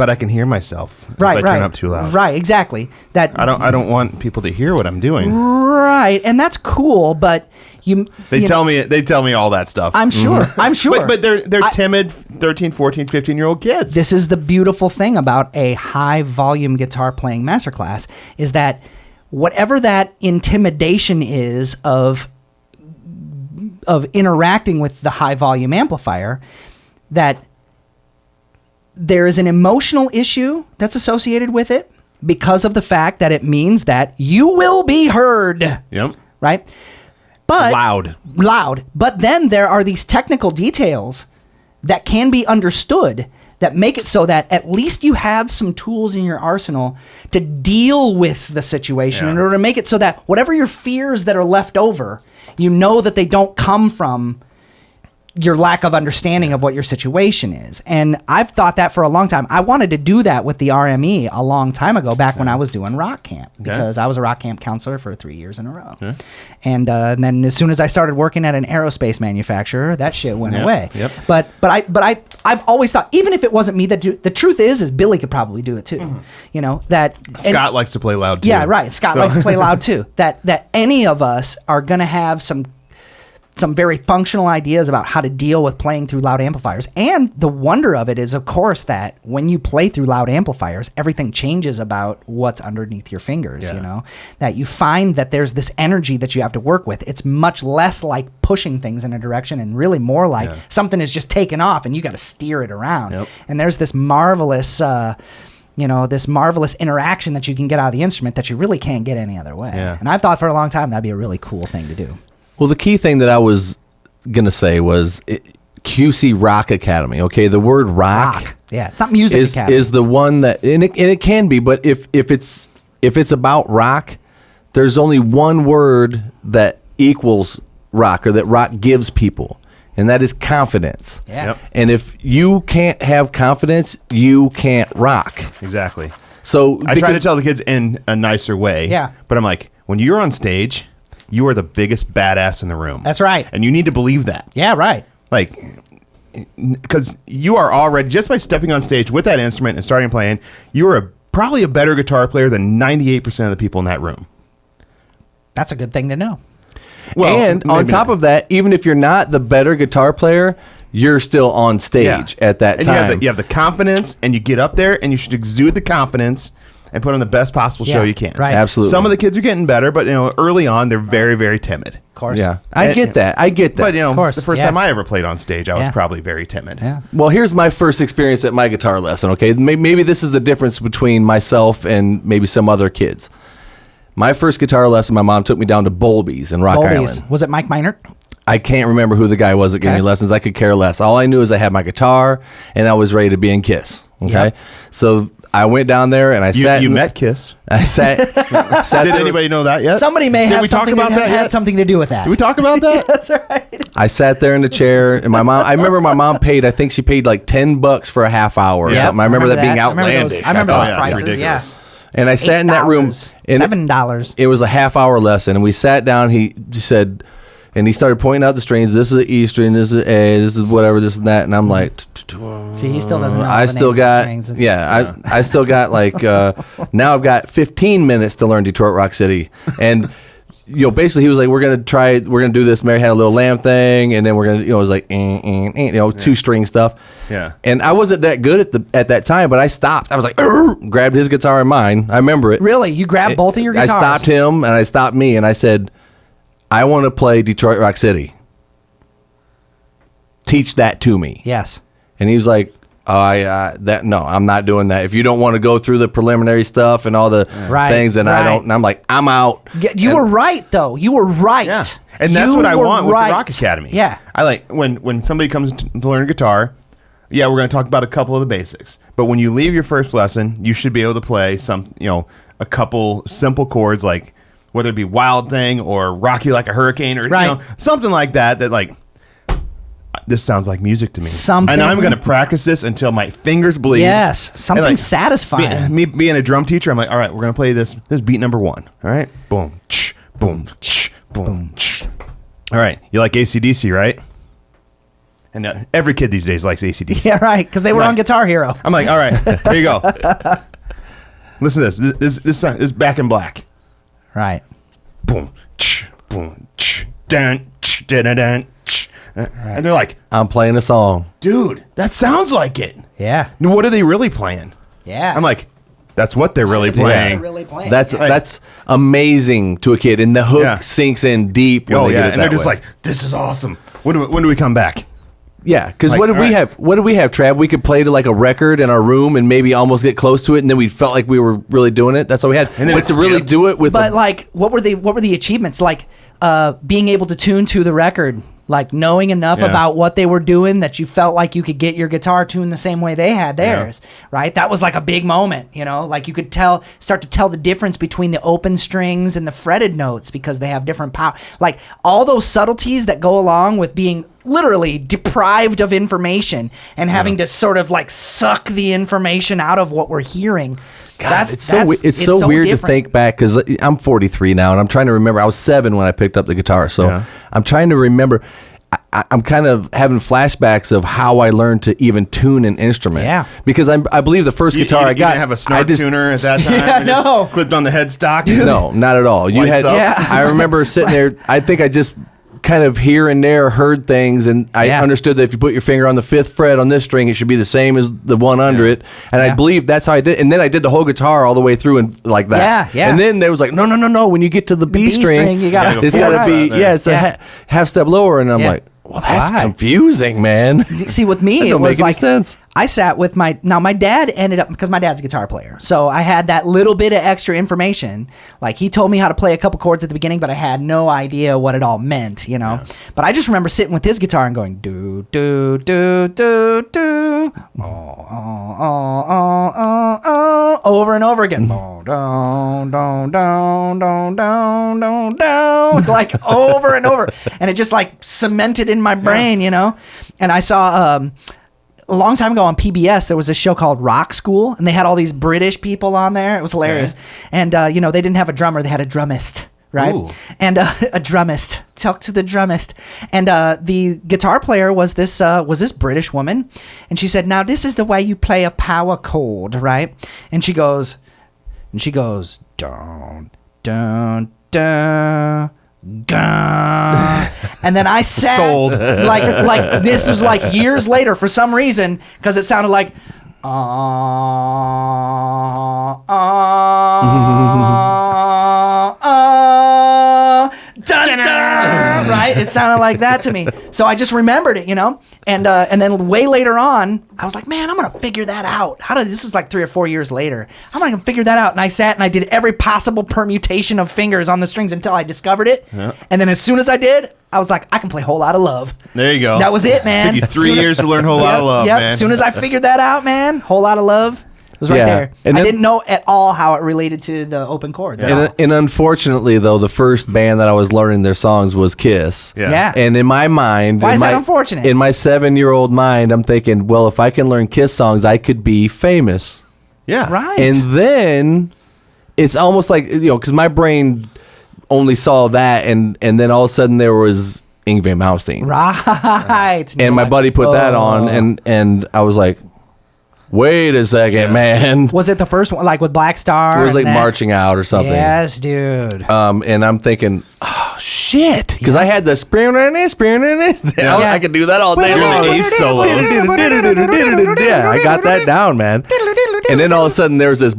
I can hear myself if I turn up too loud. Right, exactly. That I don't want people to hear what I'm doing. right, and that's cool, but They tell me all that stuff. I'm sure. I'm sure. But they're timid 13, 14, 15-year-old kids. This is the beautiful thing about a high volume guitar playing masterclass, is that whatever that intimidation is of interacting with the high volume amplifier, that there is an emotional issue that's associated with it because of the fact that it means that you will be heard. Yep. Right? But Loud. But then there are these technical details that can be understood that make it so that at least you have some tools in your arsenal to deal with the situation in order to make it so that whatever your fears that are left over, you know that they don't come from your lack of understanding of what your situation is. And I've thought that for a long time. I wanted to do that with the RME a long time ago, back when I was doing rock camp, because I was a rock camp counselor for 3 years in a row. And then as soon as I started working at an aerospace manufacturer, that shit went away. Yep. But I've always thought, even if it wasn't me that do, the truth is Billy could probably do it too. You know, that Scott likes to play loud too. yeah, right. Scott likes to play loud too. That any of us are going to have some very functional ideas about how to deal with playing through loud amplifiers. And the wonder of it is, of course, that when you play through loud amplifiers, everything changes about what's underneath your fingers, you know? That you find that there's this energy that you have to work with. It's much less like pushing things in a direction and really more like something is just taken off and you got to steer it around. And there's this marvelous... this marvelous interaction that you can get out of the instrument that you really can't get any other way. And I've thought for a long time that'd be a really cool thing to do. Well, the key thing that I was going to say was QC Rock Academy. Okay, the word rock. Yeah, it's not music academy. Is the one that and it can be, but if it's about rock, there's only one word that equals rock or that rock gives people, and that is confidence. Yeah. Yep. And if you can't have confidence, you can't rock. Exactly. So I try to tell the kids in a nicer way. Yeah. But I'm like, when you're on stage, you are the biggest badass in the room. That's right. And you need to believe that. Yeah, right. Like, because you are already, just by stepping on stage with that instrument and starting playing, you are probably a better guitar player than 98% of the people in that room. That's a good thing to know. Well, and on maybe top not. of that, even if you're not the better guitar player, you're still on stage at that and time. You have the confidence, and you get up there, and you should exude the confidence and put on the best possible show Yeah, you can. right. Absolutely. Some of the kids are getting better, but early on they're very, very timid. Of course. Yeah, I get that. But Of course, the first yeah. time I ever played on stage, I was Yeah. probably very timid. Yeah. Well, here's my first experience at my guitar lesson, okay? Maybe this is the difference between myself and maybe some other kids. My first guitar lesson, my mom took me down to Bolby's in Rock Island. Was it Mike Minert? I can't remember who the guy was that gave me Okay. lessons. I could care less. All I knew is I had my guitar and I was ready to be in KISS, okay? Yep. So I went down there and I sat. You met Kiss. I sat. sat Did there- anybody know that yet? Somebody may Did have we talk something about to that had yet? something to do with that. Did we talk about that? That's right. I sat there in the chair, and my mom. I remember my mom paid. I think she paid like $10 for a half hour or Yep. something. I remember that being I remember those- outlandish. I remember thought. those yeah, it's prices. Yeah. ridiculous. And I sat in that room. And $7. it was a half-hour lesson, and we sat down. He said, and he started pointing out the strings. This is an E string. This is an A. This is whatever. This and that. And I'm like, See, he still doesn't know. I the still names of got, strings. It's- yeah, I still got like, now I've got 15 minutes to learn Detroit Rock City. And, basically he was like, we're going to do this Mary Had a Little Lamb thing. And then we're going to, it was like, two string stuff. Yeah. And I wasn't that good at that time, but I stopped. I was like, grabbed his guitar and mine. I remember it. Really? You grabbed both of your guitars? I stopped him and I stopped me and I said, I want to play Detroit Rock City. Teach that to me. Yes. And he was like, no, I'm not doing that. If you don't want to go through the preliminary stuff and all the Right, things, then I right. don't. And I'm like, I'm out. You were right, though. You were right. Yeah. And that's You what I were want with right. the Rock Academy. Yeah. I like when somebody comes to learn guitar, we're going to talk about a couple of the basics. But when you leave your first lesson, you should be able to play a couple simple chords, like whether it be Wild Thing or Rock You Like a Hurricane or Right. something like that like, this sounds like music to me. Something- And I'm going to practice this until my fingers bleed. Yes. Something And, satisfying. Me being a drum teacher, I'm like, all right, we're going to play this beat number 1. All right? Boom, ch, boom, ch, boom, ch. All right. You like AC/DC, right? And every kid these days likes AC/DC. Yeah, right. Because they were Right. on Guitar Hero. I'm like, all right, here you go. Listen to this. This song is Back in Black. Right. Boom, ch, dun, ch, dun, dun, dun, ch. And they're like, I'm playing a song. dude, that sounds like it. Yeah. What are they really playing? Yeah. I'm like, that's what they're really playing. Really playing. That's amazing to a kid, and the hook Yeah. sinks in deep. When Oh they yeah, get it and they're that just way. like, this is awesome. When do we come back? Yeah, because Like, what did all we right. have? What did we have, Trav? We could play to like a record in our room and maybe almost get close to it, and then we felt like we were really doing it. That's all we had. And then But it to really skipped. do it with, But like, what were the achievements? Like, being able to tune to the record, like knowing enough Yeah. about what they were doing that you felt like you could get your guitar tuned the same way they had theirs, right? That was like a big moment, like you could start to tell the difference between the open strings and the fretted notes because they have different power. Like all those subtleties that go along with being literally deprived of information and having to sort of like suck the information out of what we're hearing. God, it's so weird to different. think back because I'm 43 now and I'm trying to remember. I was 7 when I picked up the guitar, so Yeah. I'm trying to remember. I'm kind of having flashbacks of how I learned to even tune an instrument. Yeah. because I believe the first guitar I got, You didn't have a snort tuner at that time. Yeah, You just no. clipped on the headstock. No, not at all. You Lights had. up. Yeah. I remember sitting there. I think I just kind of here and there heard things, and I Yeah. understood that if you put your finger on the 5th fret on this string, it should be the same as the one under it. And I Yeah. believe that's how I did. And then I did the whole guitar all the way through and like that. Yeah, yeah. And then there was like, no. When you get to the B B string, string, you gotta- it's Yeah, got to right. be There. it's a Yeah. half step lower. And I'm Yeah. like, well, that's Why? confusing, man. See, with me, That it don't was make any like sense. I sat with my dad ended up, because my dad's a guitar player, so I had that little bit of extra information. Like, he told me how to play a couple chords at the beginning, but I had no idea what it all meant, you know. Yeah. But I just remember sitting with his guitar and going do do do do do, over and over again, down down down down down down down, like over and over, and it just like cemented in my brain, you know. And I saw a long time ago on PBS, there was a show called Rock School, and they had all these British people on there. It was hilarious. And, they didn't have a drummer. They had a drummist, right? Ooh. And a drummist. Talk to the drummist. And the guitar player was this British woman. And she said, now, this is the way you play a power chord, right? And she goes, dun, dun, dun. And then I sat like this was like years later for some reason, because it sounded like dun, dun, right? It sounded like that to me. So I just remembered it, you know? And then way later on, I was like, man, I'm going to figure that out. This is like 3 or 4 years later. I'm going to figure that out. And I sat and I did every possible permutation of fingers on the strings until I discovered it. Yeah. And then as soon as I did, I was like, I can play Whole Lotta Love. There you go. That was it, man. Took you 3 years to learn Whole Lotta Love, man. As soon as I figured that out, man, Whole Lotta Love was right there. And I didn't know at all how it related to the open chords. And unfortunately, though, the first band that I was learning their songs was Kiss. Yeah. And in my mind, why is that unfortunate? In my 7-year-old mind, I'm thinking, well, if I can learn Kiss songs, I could be famous. Yeah. Right. And then it's almost like, because my brain only saw that, and then all of a sudden there was Yngwie Malmsteen. Right. And my buddy put that on, and I was like, wait a second, man. Was it the first one, like with Black Star? It was like Marching Out or something. Yes, dude. And I'm thinking, oh, shit. Because I had the I could do that all day long. Ace solos. Yeah, I got that down, man. And then all of a sudden there's this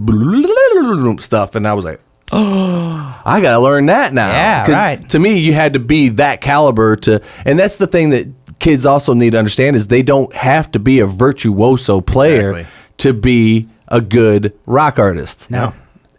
stuff, and I was like, oh, I got to learn that now. Yeah, right. To me, you had to be that caliber and that's the thing that kids also need to understand is they don't have to be a virtuoso player to be a good rock artist. No.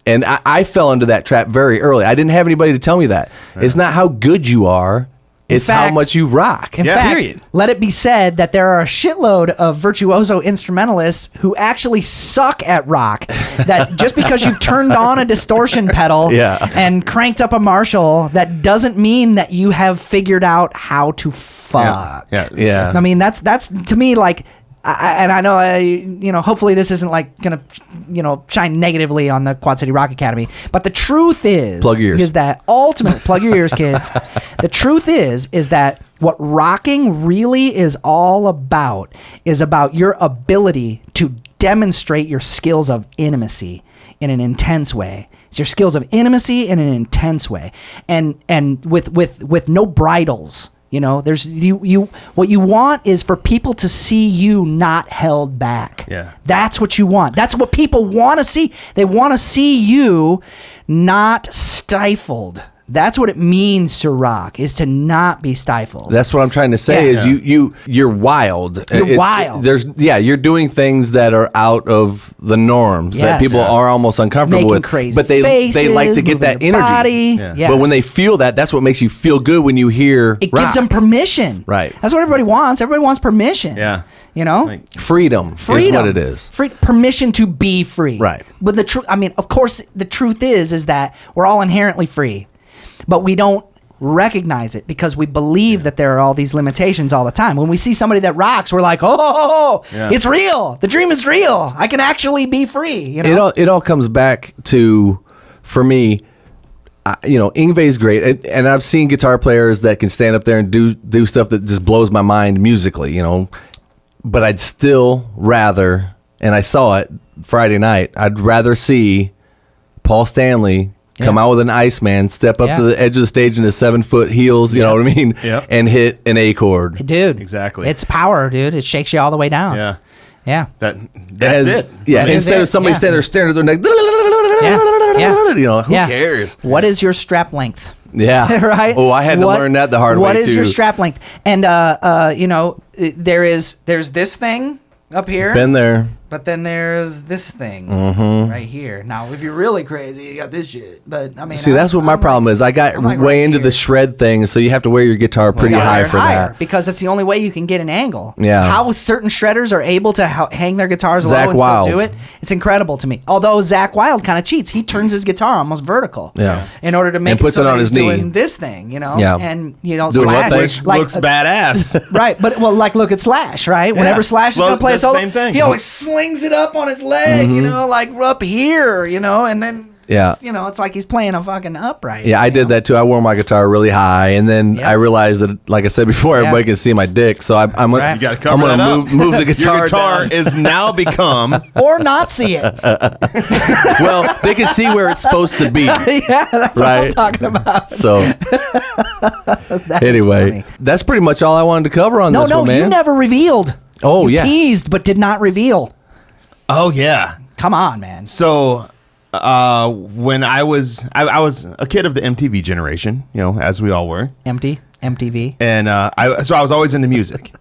And I fell into that trap very early. I didn't have anybody to tell me that. Yeah. It's not how good you are. It's how much you rock. In fact, period. Let it be said that there are a shitload of virtuoso instrumentalists who actually suck at rock. That just because you've turned on a distortion pedal and cranked up a Marshall, that doesn't mean that you have figured out how to fuck. Yeah. I mean, that's to me like. I know, hopefully this isn't like gonna, shine negatively on the Quad City Rock Academy. But the truth is, plug your ears. Is that ultimately, plug your ears, kids. The truth is that what rocking really is all about is about your ability to demonstrate your skills of intimacy in an intense way. It's your skills of intimacy in an intense way, and with no bridles. There's you. What you want is for people to see you not held back. Yeah, that's what you want. That's what people want to see. They want to see you not stifled. That's what it means to rock, is to not be stifled. That's what I'm trying to say. Is you're wild. You're wild. You're doing things that are out of the norms that people are almost uncomfortable Making with. crazy but they like to get that energy. Body. Yeah. Yes. But when they feel that, that's what makes you feel good when you hear it. Rock. Gives them permission. Right. That's what everybody wants. Everybody wants permission. Yeah. Freedom is what it is. Permission to be free. Right. But the truth, of course, the truth is that we're all inherently free. But we don't recognize it because we believe that there are all these limitations all the time. When we see somebody that rocks, we're like, it's real. The dream is real. I can actually be free. It all comes back to, for me, Yngwie's great. And I've seen guitar players that can stand up there and do stuff that just blows my mind musically, But I'd still rather, and I saw it Friday night, I'd rather see Paul Stanley come out with an Iceman, step up to the edge of the stage in his 7-foot heels, you know what I mean? Yep. And hit an A chord. Dude. Exactly. It's power, dude. It shakes you all the way down. Yeah. Yeah. That's it. Yeah. Instead of somebody standing there staring at their neck, who cares? What is your strap length? Yeah. Right? Oh, I had to learn that the hard way, too. What is your strap length? And, there's this thing. up here. Been there. But then there's this thing right here. Now, if you're really crazy, you got this shit. But I mean, See, that's what my problem is. I got I'm like way right into the here. shred thing, so you have to wear your guitar pretty high for that. Because it's the only way you can get an angle. Yeah. How certain shredders are able to hang their guitars Zakk low and Wylde. still do it, it's incredible to me. Although Zakk Wylde kind of cheats. He turns his guitar almost vertical. Yeah. In order to make And puts so it on that his he's knee. doing this thing, Yeah. And, Doing what Slash. thing? Which like, looks badass. Right, but like look at Slash, right? Whenever Slash is Slow gonna play a does the solo, same thing. he always slings it up on his leg, like up here, and then Yeah. it's like he's playing a fucking upright. Yeah, I did that too. I wore my guitar really high, and then Yeah. I realized that, like I said before, everybody can see my dick. So I'm Right. gonna, You got to cover I'm that gonna up. move the guitar. Your guitar down. is now become. Or not see it. Well, they can see where it's supposed to be. Yeah, that's what I'm Right. talking about. So That is anyway, funny. that's pretty much all I wanted to cover on No, this one, man. you never revealed. Oh, You yeah. teased but did not reveal. Oh yeah. Come on, man. So when I was a kid of the MTV generation, as we all were, MTV. and I was always into music,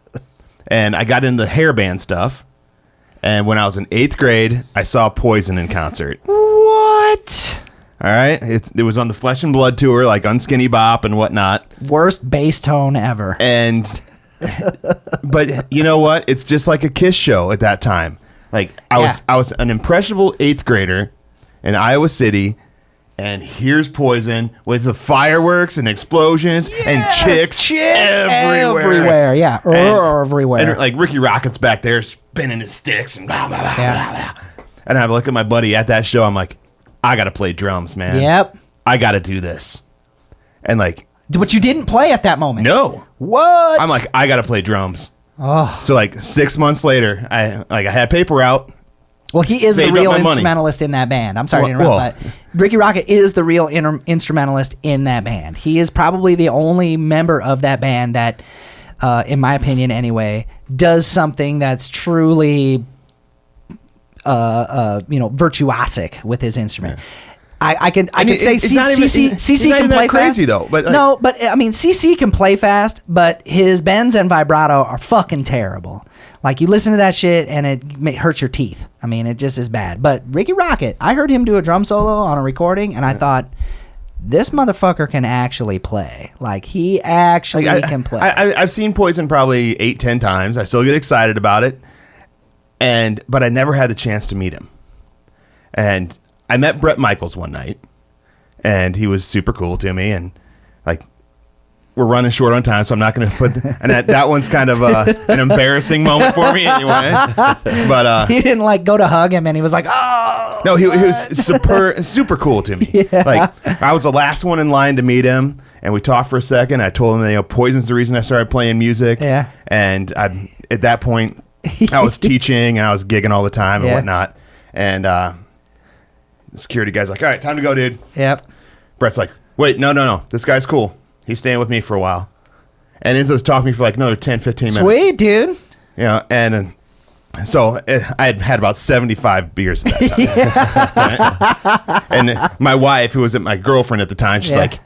and I got into hair band stuff. And when I was in 8th grade, I saw Poison in concert. What? All right, it was on the Flesh and Blood tour, like Unskinny Bop and whatnot. Worst bass tone ever. And but you know what? It's just like a Kiss show at that time. Like I was an impressionable 8th grader in Iowa City, and here's Poison with the fireworks and explosions and chicks everywhere. Yeah, everywhere. And like Ricky Rocket's back there spinning his sticks and blah, blah, blah, Yeah. blah, blah. And I look at my buddy at that show. I'm like, I got to play drums, man. Yep. I got to do this. And like, But you didn't play at that moment. no. What? I'm like, I got to play drums. Oh. So like 6 months later, I had paper out. Well, he is the Saved up real my money. instrumentalist in that band. I'm sorry to Well- interrupt, but Ricky Rocket is the real instrumentalist in that band. He is probably the only member of that band that, in my opinion anyway, does something that's truly, virtuosic with his instrument. I can say it's not even- CC it's not can even play that crazy, fast. though, but, like- no, but I mean CC can play fast, but his bends and vibrato are fucking terrible. Like you listen to that shit and it hurts your teeth. I mean, it just is bad. But Ricky Rocket, I heard him do a drum solo on a recording, and I thought, this motherfucker can actually play. Like he actually can play. I've seen Poison probably 8-10 times. I still get excited about it, but I never had the chance to meet him. And I met Bret Michaels one night, and he was super cool to me. And like, we're running short on time, so I'm not going to put. And that one's kind of an embarrassing moment for me, anyway. But he didn't like go to hug him, and he was like, "Oh." no, he was super cool to me. Yeah. Like I was the last one in line to meet him, and we talked for a second. I told him that Poison's the reason I started playing music. Yeah. And at that point, I was teaching and I was gigging all the time and Yeah. whatnot. And the security guy's like, "All right, time to go, dude." Yep. Brett's like, "Wait, no, this guy's cool. He's staying with me for a while." And ends up talking to me for like another 10, 15 minutes. Sweet, dude. Yeah, and so I had about 75 beers at that time. Right? And my wife, who was my girlfriend at the time, she's Yeah. like,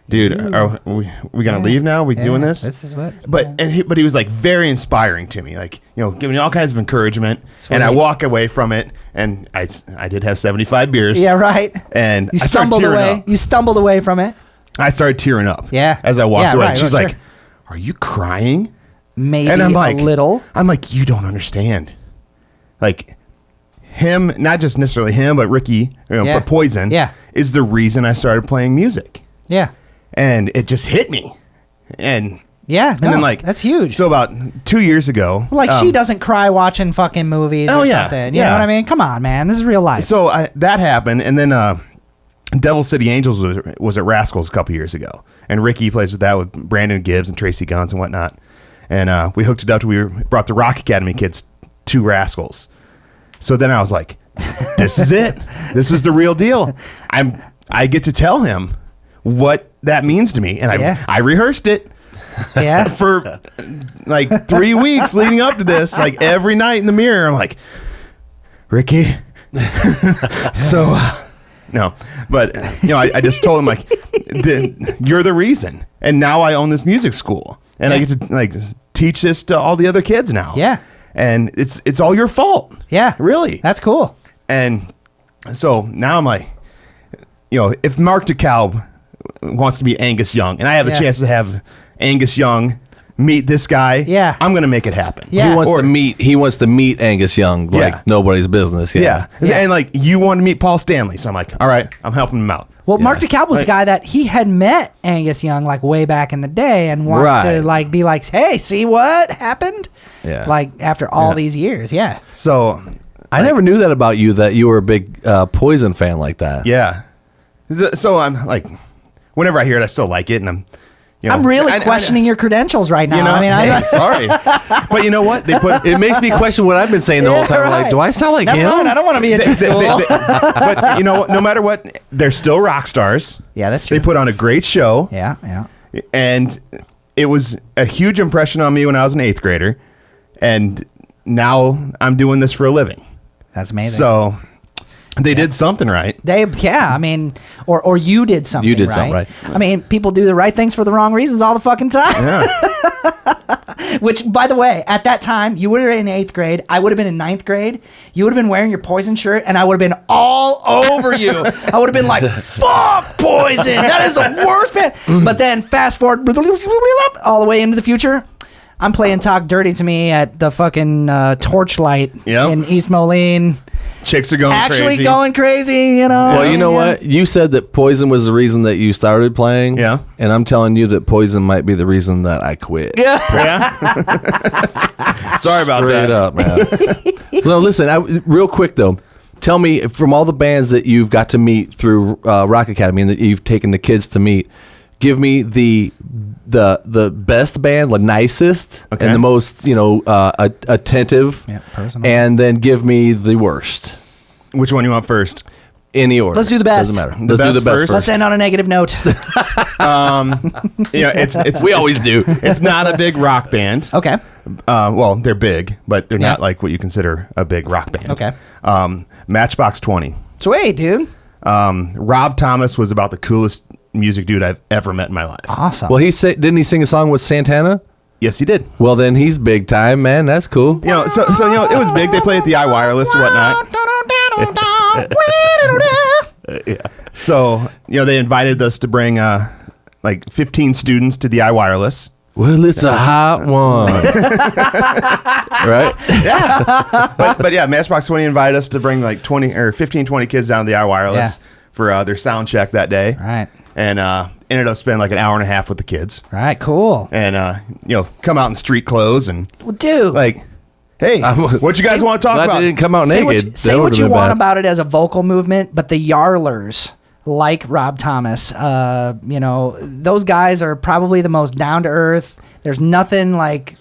"Dude, are we gonna leave now? Are we doing this?" This is what. But he was like very inspiring to me, like giving me all kinds of encouragement. Sweet. And I walk away from it, and I did have 75 beers. Yeah, right. And You I started stumbled tearing away. up. You stumbled away from it. I started tearing up. Yeah. As I walked Yeah, away, right, she's right, like, sure. "Are you crying?" Maybe And I'm like, a little. I'm like, "You don't understand." Like him, not just necessarily him, but Ricky, Yeah. but Poison, Yeah. is the reason I started playing music, Yeah. and it just hit me, and Yeah. and then like that's huge. So about 2 years ago, Like she doesn't cry watching fucking movies Oh, or yeah, something. You know yeah. what I mean? Come on, man. This is real life. So that happened, and then Devil City Angels was at Rascals a couple years ago, and Ricky plays with that with Brandon Gibbs and Tracy Guns and whatnot, and we hooked it up. We brought the Rock Academy kids to Rascals. So then I was like, "This is it. This is the real deal. I get to tell him what that means to me," and I rehearsed it. Yeah. For like 3 weeks leading up to this, like every night in the mirror, I'm like, "Ricky, so no," but I just told him like, "You're the reason," and now I own this music school, and I get to like teach this to all the other kids now. Yeah. and it's all your fault. Yeah. Really. That's cool. And so now I'm like, if Mark DeKalb wants to be Angus Young, and I have a chance to have Angus Young meet this guy, I'm gonna make it happen. Yeah. He wants to meet Angus Young like nobody's business. Yeah. And like you want to meet Paul Stanley, so I'm like, all right, I'm helping him out. Well, Mark DeKalb was a guy that he had met Angus Young like way back in the day, and wants to like be like, hey, see what happened? Yeah. Like after all these years. Yeah. So I never knew that about you, that you were a big Poison fan like that. Yeah. So I'm like, whenever I hear it, I still like it, and I'm really questioning your credentials right now. Sorry, but you know what? They put it makes me question what I've been saying the whole time. Right. Like, do I sound like Never him? mind, I don't want to be at school. but you know what? No matter what, they're still rock stars. Yeah, that's true. They put on a great show. Yeah. And it was a huge impression on me when I was an 8th grader, and now I'm doing this for a living. That's amazing. So they did something right. I mean, or you did something. You did something right. I mean, people do the right things for the wrong reasons all the fucking time. Yeah. Which, by the way, at that time, you were in 8th grade. I would have been in 9th grade. You would have been wearing your Poison shirt, and I would have been all over you. I would have been like, fuck Poison. That is the worst band. But then fast forward all the way into the future. I'm playing Talk Dirty to Me at the fucking Torchlight in East Moline. Chicks are going crazy. Going crazy, Well, you know what? You said that Poison was the reason that you started playing. Yeah. And I'm telling you that Poison might be the reason that I quit. Yeah. Sorry about that. Straight up, man. No, listen, real quick, though. Tell me, from all the bands that you've got to meet through Rock Academy and that you've taken the kids to meet, give me the best band, the nicest, and the most attentive, personal, and then give me the worst. Which one you want first? Any order. Let's do the best. Doesn't matter. Let's do the best first. Let's end on a negative note. It's we always do. It's not a big rock band. Okay. Well, they're big, but they're not like what you consider a big rock band. Okay. Matchbox 20. Sweet, dude. Rob Thomas was about the coolest music dude I've ever met in my life. Awesome. Well, didn't he sing a song with Santana? Yes, he did. Well, then he's big time, man. That's cool. So it was big. They play at the iWireless and whatnot. So they invited us to bring like 15 students to the iWireless. Well, it's a hot one. Right? Yeah. But yeah, Matchbox 20 invited us to bring like 20 or 15, 20 kids down to the iWireless for their sound check that day. Right. And ended up spending like an hour and a half with the kids. Right, cool. And come out in street clothes and dude, like, hey, what you guys want to talk glad about? They didn't come out naked. Say what you want about it as a vocal movement, but the Yarlers, like Rob Thomas, those guys are probably the most down to earth. There's nothing like,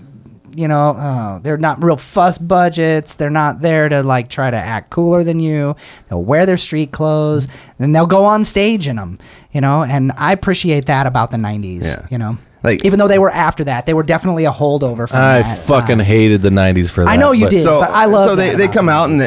they're not real fuss budgets. They're not there to like try to act cooler than you. They'll wear their street clothes and they'll go on stage in them, and I appreciate that about the 90s, Like, even though they were after that, they were definitely a holdover from I that fucking time. hated the 90s for that. I know you did, but I love so they come out and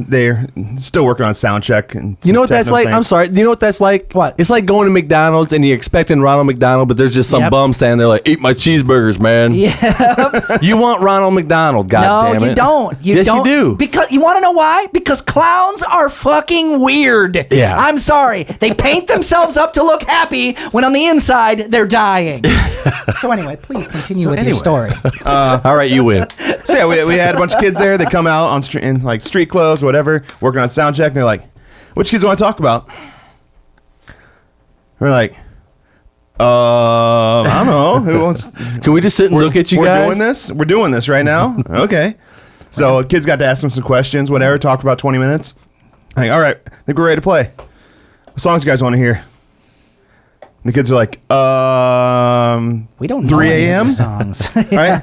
they're still working on sound check and you know what that's like? I'm sorry. You know what that's like? What? It's like going to McDonald's and you're expecting Ronald McDonald, but there's just some bum standing there like, eat my cheeseburgers, man. Yeah. You want Ronald McDonald, goddammit. No, you don't. Yes, you do. Because you want to know why? Because clowns are fucking weird. Yeah. I'm sorry. They paint themselves up to look happy when on the inside they're dying. So anyway, please continue with your story. All right, you win. So yeah, we had a bunch of kids there. They come out on in like street clothes, whatever, working on sound check. And they're like, "Which kids want to talk about?" We're like, I don't know. Who wants? Can we just sit and look at you guys? We're doing this right now. Okay. So kids got to ask them some questions, whatever. Talk for about 20 minutes. Like, all right, I think we're ready to play. What songs you guys want to hear? And the kids are like, we don't know 3 a.m. songs. All right.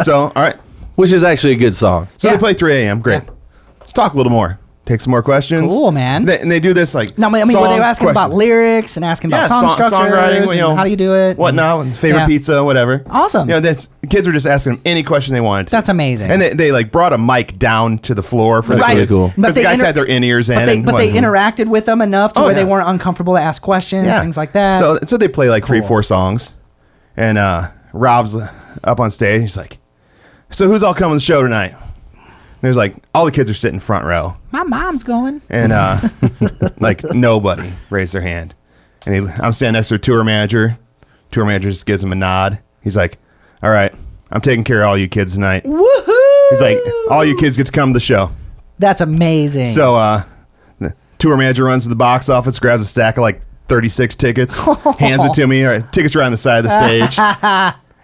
So, all right. Which is actually a good song. So they play 3 a.m. Great. Yeah. Let's talk a little more. Take some more questions. Cool, man. And they do this like. No, I mean, were they asking about lyrics and asking about song structures? Songwriting, and how do you do it? Whatnot, favorite pizza, whatever. Awesome. The kids were just asking them any question they wanted to. That's amazing. And they like brought a mic down to the floor for the Right. kids. Really cool. Because the guys had their in-ears in. But they interacted with them enough to where they weren't uncomfortable to ask questions, things like that. So they play like 3-4 songs. And Rob's up on stage. He's like, so who's all coming to the show tonight? There's like all the kids are sitting front row, My mom's going. and like nobody raised their hand. And I'm standing next to a tour manager. Tour manager just gives him a nod. He's like, "All right, I'm taking care of all you kids tonight." Woohoo! He's like, "All you kids get to come to the show." That's amazing. So the tour manager runs to the box office, grabs a stack of like 36 tickets, hands it to me. All right, tickets are on the side of the stage.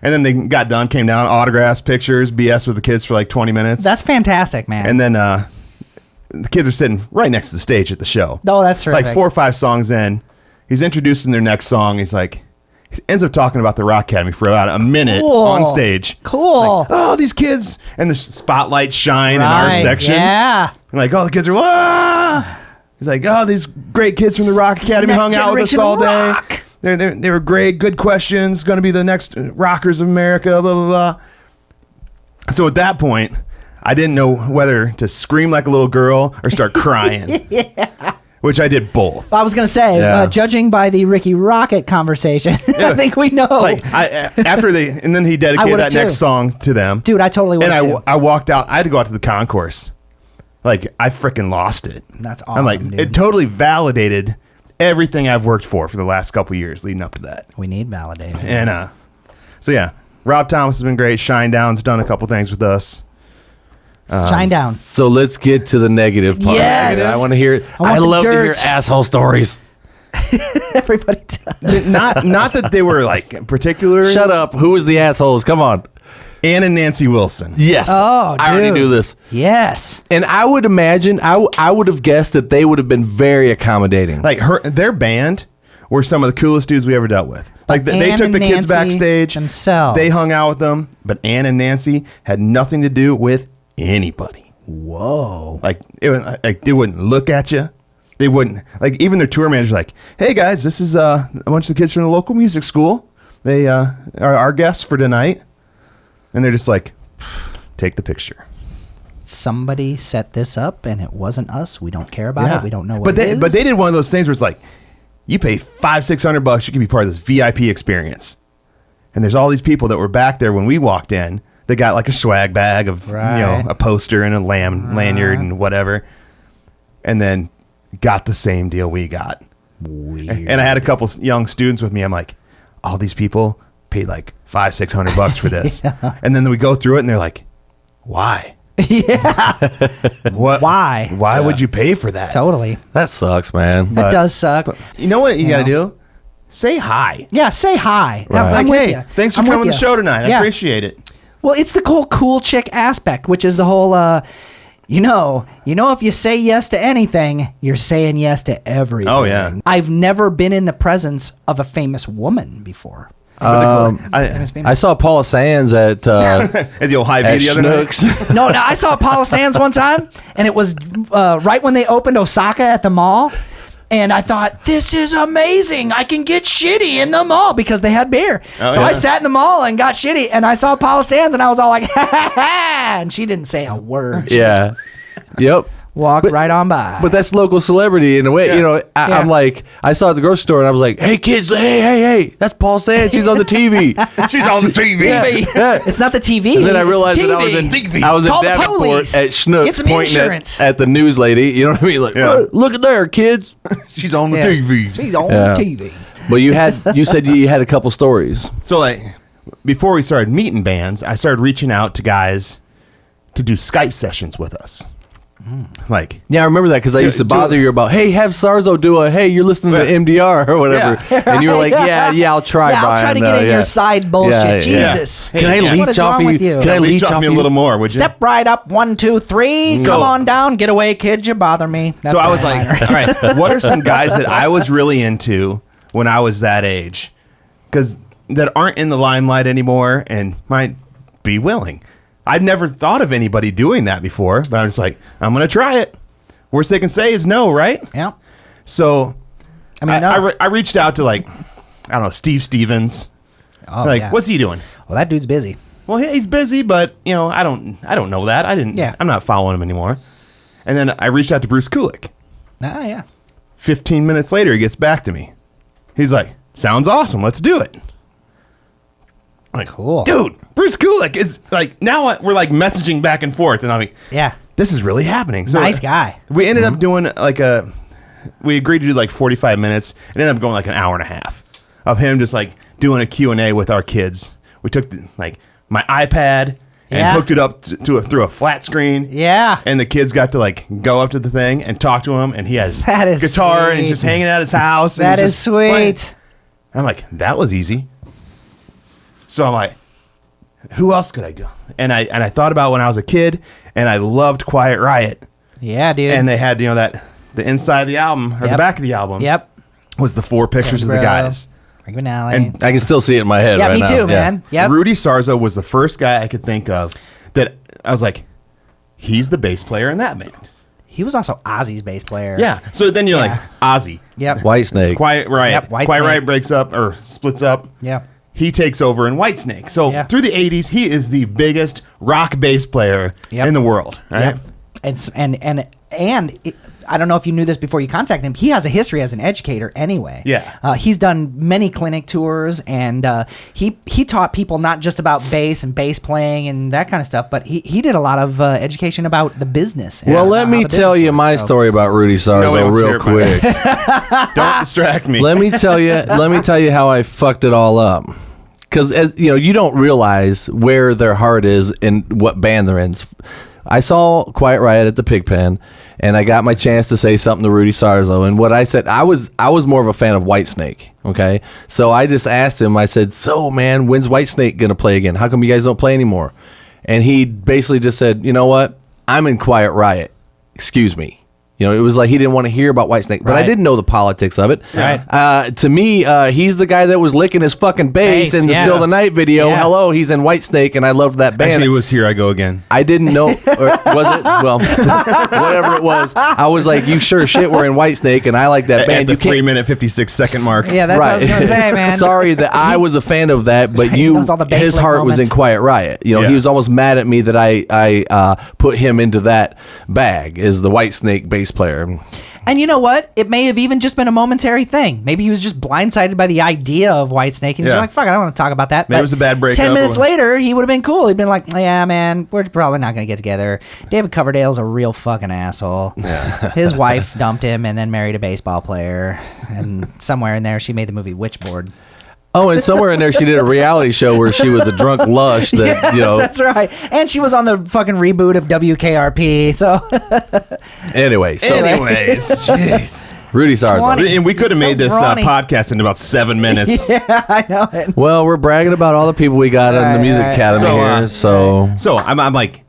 And then they got done, came down, autographs, pictures, BS with the kids for like 20 minutes. That's fantastic, man. And then the kids are sitting right next to the stage at the show. Oh, that's terrific. Like 4 or 5 songs in, he's introducing their next song. He ends up talking about the Rock Academy for about a minute Cool. on stage. Cool. Like, oh, these kids. And the spotlight shine in our Right, section. Yeah. And like, oh, the kids are, ah! He's like, oh, these great kids from the Rock Academy next hung out with us generation all day. rock. They were great, good questions. Going to be the next rockers of America, blah, blah, blah. So at that point, I didn't know whether to scream like a little girl or start crying. Yeah. Which I did both. I was going to say, Yeah. judging by the Ricky Rocket conversation, I think we know. Like and then he I dedicated would've that too. next song to them. Dude, I totally would And too. I walked out. I had to go out to the concourse. Like, I freaking lost it. That's I'm like, awesome, dude. it totally validated everything I've worked for the last couple years leading up to that. We need validation. And so yeah, Rob Thomas has been great. Shinedown's done a couple things with us. Shine down. So let's get to the negative part. Yes. I want to hear it. I want I the love to hear dirt. asshole stories. Everybody does. not that they were like particular. Shut up. Who is the assholes? Come on. Ann and Nancy Wilson. Yes. Oh, I already dude. knew this. Yes. And I would imagine, I would have guessed that they would have been very accommodating. Like their band were some of the coolest dudes we ever dealt with. Like they Ann took and the kids Nancy backstage themselves. They hung out with them, but Ann and Nancy had nothing to do with anybody. Whoa. Like they wouldn't look at you. They wouldn't, like, even their tour manager like, "Hey guys, this is a bunch of the kids from the local music school. They are our guests for tonight." And they're just like, "Take the picture." Somebody set this up and it wasn't us. We don't care about it. We don't know what but it is. But they did one of those things where it's like, you pay $500-$600, you can be part of this VIP experience. And there's all these people that were back there when we walked in. They got like a swag bag of Right. a poster and a lanyard and whatever, and then got the same deal we got. Weird. And I had a couple young students with me. I'm like, all these people paid like $500-$600 for this, and then we go through it and they're like, why? Yeah. What? Why? Why would you pay for that? Totally. That sucks, man. That does suck. You know what you got to know. do? Say hi. Yeah, say hi. Right. I'm Like, with hey, ya. thanks for I'm with coming to the ya. show tonight. I Yeah. appreciate it. Well, it's the whole cool chick aspect, which is the whole, if you say yes to anything, you're saying yes to everything. Oh, yeah. I've never been in the presence of a famous woman before. I saw Paula Sands at At the old high at V the other night. Schnucks. No, I saw Paula Sands one time, and it was right when they opened Osaka at the mall. And I thought, this is amazing. I can get shitty in the mall because they had beer. Oh, so I yeah. sat in the mall and got shitty. And I saw Paula Sands, and I was all like, ha, ha, ha. And she didn't say a word. She Yeah. Yep. walked right on by. But that's local celebrity in a way. Yeah. You know, Yeah. I'm like, I saw it at the grocery store and I was like, hey, kids, hey, that's Paul Sands. She's on the TV. She's on the TV. TV. Yeah. It's not the TV. And then I it's realized that I was TV. in, I was in Call the Davenport police. at Schnucks Get some pointing insurance. at the news lady. You know what I mean? Like, Yeah. "Oh, look at there, kids. She's on the Yeah. TV. She's on Yeah. TV. But you said you had a couple stories. So, like, before we started meeting bands, I started reaching out to guys to do Skype sessions with us. Like, Yeah, I remember that because I used to bother you about, hey, have Sarzo do hey, you're listening to Yeah. MDR or whatever. Yeah. And you were like, yeah, I'll try, Yeah, Brian. I'll try to get in your side bullshit. Yeah. Jesus. Can I Yeah. leech What is off wrong you? with you? Can I leech leech off me a you? little more, would you? Step right up, 1, 2, 3. So- Come on down. Get away, kid. You bother me. That's So I my was like, liner. all right, what are some guys that I was really into when I was that age? Because that aren't in the limelight anymore and might be willing. I'd never thought of anybody doing that before, but I was like, I'm going to try it. Worst they can say is no, right? Yeah. So I mean, no. I reached out to, like, I don't know, Steve Stevens. Oh, Like, yeah. what's he doing? Well, that dude's busy. Well, he's busy, but I don't know that. Yeah. I'm not following him anymore. And then I reached out to Bruce Kulick. Ah, yeah. 15 minutes later, he gets back to me. He's like, sounds awesome. Let's do it. I'm like, Cool. dude, Bruce Kulick is like, now we're like messaging back and forth, and I'm like, Yeah. this is really happening. So Nice guy. We ended up doing we agreed to do like 45 minutes. It ended up going like an hour and a half of him just like doing a Q&A with our kids. We took like my iPad and Yeah. hooked it up through a flat screen. Yeah. And the kids got to like go up to the thing and talk to him, and he has That is guitar and he's sweet. just hanging out at his house. And That he's is just playing. sweet. And I'm like, that was easy. So I'm like, who else could I do? And I thought about when I was a kid, and I loved Quiet Riot. Yeah, dude. And they had, that the inside of the album or the Yep. back of the album Yep. was the 4 pictures of the Bro. guys. Frank Vinale. And I can still see it in my head yeah, right me now. too, Yeah. man. Yep. Rudy Sarzo was the first guy I could think of that I was like, he's the bass player in that band. He was also Ozzy's bass player. Yeah. So then you're Yeah. like, Ozzy. Yep. Whitesnake. Quiet Riot. Yep, Whitesnake. Quiet Riot breaks up or splits up. Yep. He takes over in Whitesnake. So Yeah. through the 80s, he is the biggest rock bass player Yep. in the world. Right? Yep. And I don't know if you knew this before you contacted him. He has a history as an educator anyway. Yeah. He's done many clinic tours, and he taught people not just about bass and bass playing and that kind of stuff, but he did a lot of education about the business. and Well, about let how me the business tell you works. my So- story about Rudy Nobody Sarzo wants to real hear about quick. Don't distract me. Let me tell you how I fucked it all up. Because you don't realize where their heart is and what band they're in. I saw Quiet Riot at the Pigpen, and I got my chance to say something to Rudy Sarzo. And what I said, I was more of a fan of Whitesnake. Okay, so I just asked him. I said, "So, man, when's Whitesnake gonna play again? How come you guys don't play anymore?" And he basically just said, "You know what? I'm in Quiet Riot. Excuse me." It was like he didn't want to hear about Whitesnake, but I Right. didn't know the politics of it. Right. To me, he's the guy that was licking his fucking bass Bass, in the yeah. Still the Night video. Yeah. Hello, he's in Whitesnake, and I loved that band. Actually, it was Here I Go Again. I didn't know, or was it? Well, whatever it was, I was like, you sure shit were in Whitesnake, and I like that At band. the You can't. 3-minute 56-second mark. Yeah, that's what I was gonna say, man. Sorry that I was a fan of that, but He knows all the bass his lick heart was in moments. Quiet Riot. Yeah. He was almost mad at me that I put him into that bag as the Whitesnake bass player. And you know what? It may have even just been a momentary thing. Maybe he was just blindsided by the idea of Whitesnake, and he's Yeah. like, "Fuck, I don't want to talk about that." Maybe But it was a bad breakup 10 or minutes what- later, he would have been cool. He'd been like, "Yeah, man, we're probably not going to get together. David Coverdale's a real fucking asshole. His wife dumped him and then married a baseball player, and somewhere in there, she made the movie Witchboard." Oh, and somewhere in there, she did a reality show where she was a drunk lush that Yes, that's right. And she was on the fucking reboot of WKRP. So Anyway, so Anyways, jeez. Rudy Sarzo. 20. And we could have So made this brawny. podcast in about 7 minutes. yeah, I know it. Well, we're bragging about all the people we got in the Right, Music right. Academy here. So So I'm like,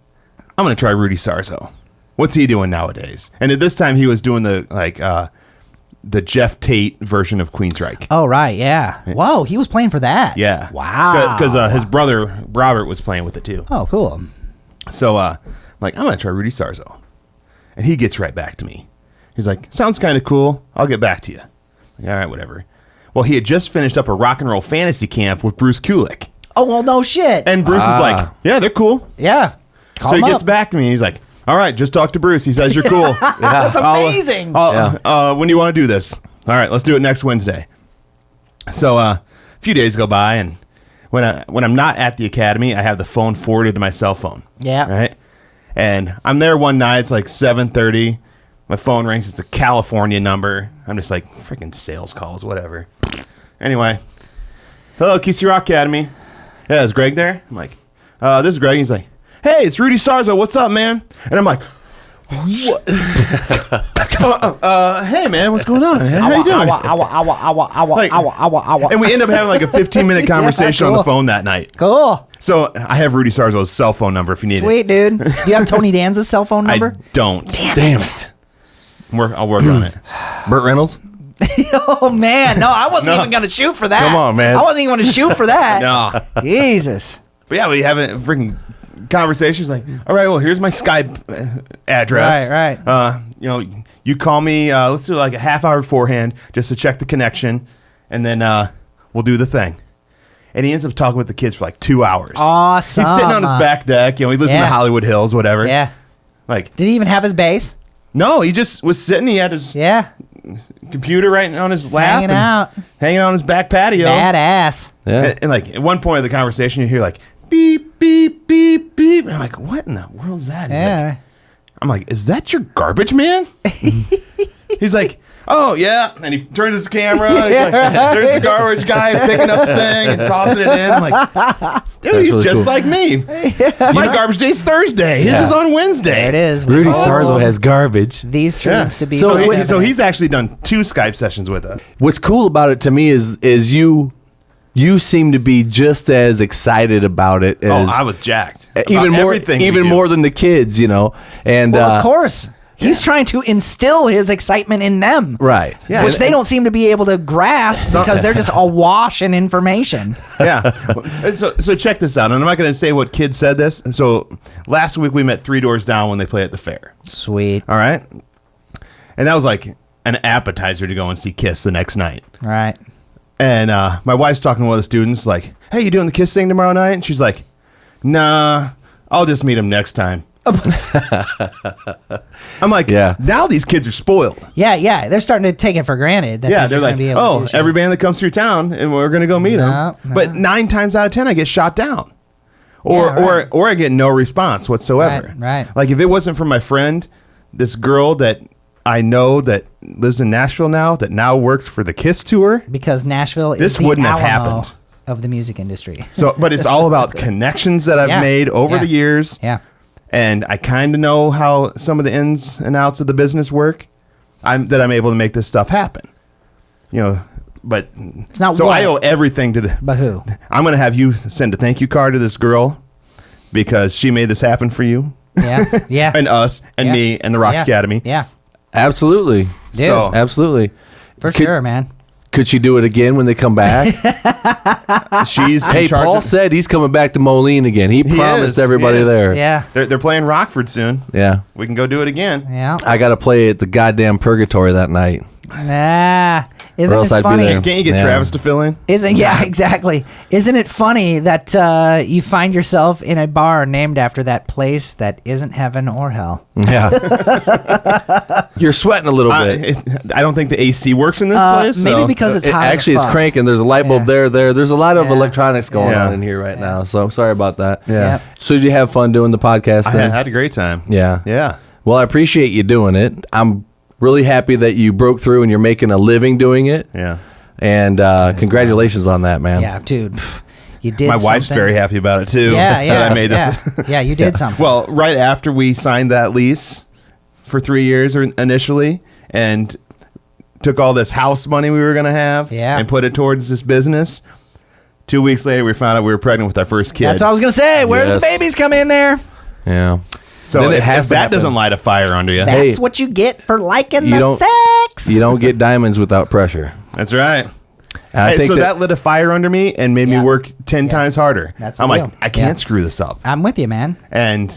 I'm gonna try Rudy Sarzo. What's he doing nowadays? And at this time, he was doing the Jeff Tate version of Queensryche. Oh, right. Yeah. Whoa, he was playing for that. Yeah. Wow. Because his brother Robert was playing with it too. Oh, cool. So I'm like, I'm gonna try Rudy Sarzo, and he gets right back to me. He's like, sounds kind of cool. I'll get back to you. Like, all right, whatever. Well, he had just finished up a rock and roll fantasy camp with Bruce Kulick, Oh, well, no shit. and Bruce is like, yeah, they're cool. yeah. Call So he him gets up. back to me, and he's like, all right, just talk to Bruce. He says you're cool. That's amazing. When do you want to do this? All right, let's do it next Wednesday. So a few days go by, and when I'm not at the academy, I have the phone forwarded to my cell phone. Yeah. Right? And I'm there one night, it's like 7:30. My phone rings, it's a California number. I'm just like, freaking sales calls, whatever. Anyway, hello, KC Rock Academy. Yeah, is Greg there? I'm like, this is Greg. He's like, hey, it's Rudy Sarzo. What's up, man? And I'm like, what? Hey, man, what's going on? How you doing? And we end up having like a 15-minute conversation on the cool. phone that night. Cool. So I have Rudy Sarzo's cell phone number if you need it. Sweet, dude. Do you have Tony Danza's cell phone I number? don't. damn it. I'll work on it. Burt Reynolds? Oh, man. No, I wasn't even going to shoot for that. Come on, man. I wasn't even going to shoot for that. No. Jesus. But yeah, we have a freaking conversations like, all right, well, here's my Skype address. Right. You call me, let's do like a half hour beforehand just to check the connection, and then we'll do the thing. And he ends up talking with the kids for like 2 hours. Awesome. He's sitting on his back deck. He lives in Yeah. the Hollywood Hills, whatever. Yeah. Like, Did he even have his bass? no, he just was sitting. He had his Yeah. computer right on his lap. Hanging out on his back patio. Badass. Yeah. And like at one point of the conversation, you hear like beep, beep, beep, beep. And I'm like, what in the world is that? I'm like, is that your garbage man? He's like, oh, yeah. And he turns his camera. And he's like, there's the garbage guy picking up the thing and tossing it in. I'm like, dude, he's really just cool. like me. My garbage day's Thursday. His is on Wednesday. There it is. Rudy Sarzo has garbage. These truths to be. So he's actually done 2 Skype sessions with us. What's cool about it to me is you seem to be just as excited about it as I was jacked. even Everything more than the kids, you know. And Well, of course. He's trying to instill his excitement in them. right. Yeah. Which they don't seem to be able to grasp because they're just awash in information. Yeah. So check this out. And I'm not going to say what kid said this. So last week we met 3 doors down when they play at the fair. Sweet. All right. And that was like an appetizer to go and see Kiss the next night. Right. And my wife's talking to one of the students like, hey, you doing the Kiss thing tomorrow night? And she's like, nah, I'll just meet him next time. I'm like, Yeah. now these kids are spoiled. Yeah. They're starting to take it for granted. That Yeah, they're just gonna like, be able to oh, do shit. every band that comes through town, and we're going to go meet them. No. But 9 times out of 10, I get shot down. Or I get no response whatsoever. Right. Like, if it wasn't for my friend, this girl that I know that lives in Nashville now, that now works for the Kiss tour. Because Nashville This is the wouldn't have Alamo happened. of the music industry. So, but it's all about connections that I've Yeah. made over Yeah. the years. Yeah. And I kind of know how some of the ins and outs of the business work. I'm able to make this stuff happen. You know, but It's not so what, I owe everything to the. but who? I'm going to have you send a thank you card to this girl because she made this happen for you. Yeah. Yeah. And us and Yeah. me and the Rock Yeah. Academy. Yeah. Absolutely. Dude. So Absolutely. For Could- sure, man. Could she do it again when they come back? she's in Hey, charge Paul of- said he's coming back to Moline again. He promised is. everybody He is. there. Yeah. They're playing Rockford soon. Yeah. We can go do it again. Yeah. I got to play at the goddamn Purgatory that night. Nah. Isn't Or else it I'd be funny? there. Can't you get Yeah. Travis to fill in? Exactly. Isn't it funny that you find yourself in a bar named after that place that isn't heaven or hell? Yeah. You're sweating a little bit. I don't think the AC works in this place. Maybe so- because it's hot. Actually, as it's fuck. cranking. There's a light bulb Yeah. there. There's a lot of Yeah. electronics going Yeah. on in here right now. So sorry about that. Yeah. So did you have fun doing the podcast I then? had a great time. Yeah. Yeah. Well, I appreciate you doing it. I'm really happy that you broke through and you're making a living doing it. Yeah. And congratulations on that, man. Yeah, dude. You did. My wife's something. very happy about it too. Yeah, yeah. That I made this. Yeah, you did something. Well, right after we signed that lease for 3 years initially, and took all this house money we were going to have, Yeah. and put it towards this business. 2 weeks later, we found out we were pregnant with our first kid. That's what I was gonna say. Where did the Yes. babies come in there? Yeah. so Then it if, has if to that happen. doesn't light a fire under you, That's Hey. what you get for liking You the don't- sex. You don't get diamonds without pressure. that's right. And I Hey, think so that lit a fire under me and made Yeah. me work 10 times harder. That's the I'm like, deal. I can't Yeah. screw this up. I'm with you, man. And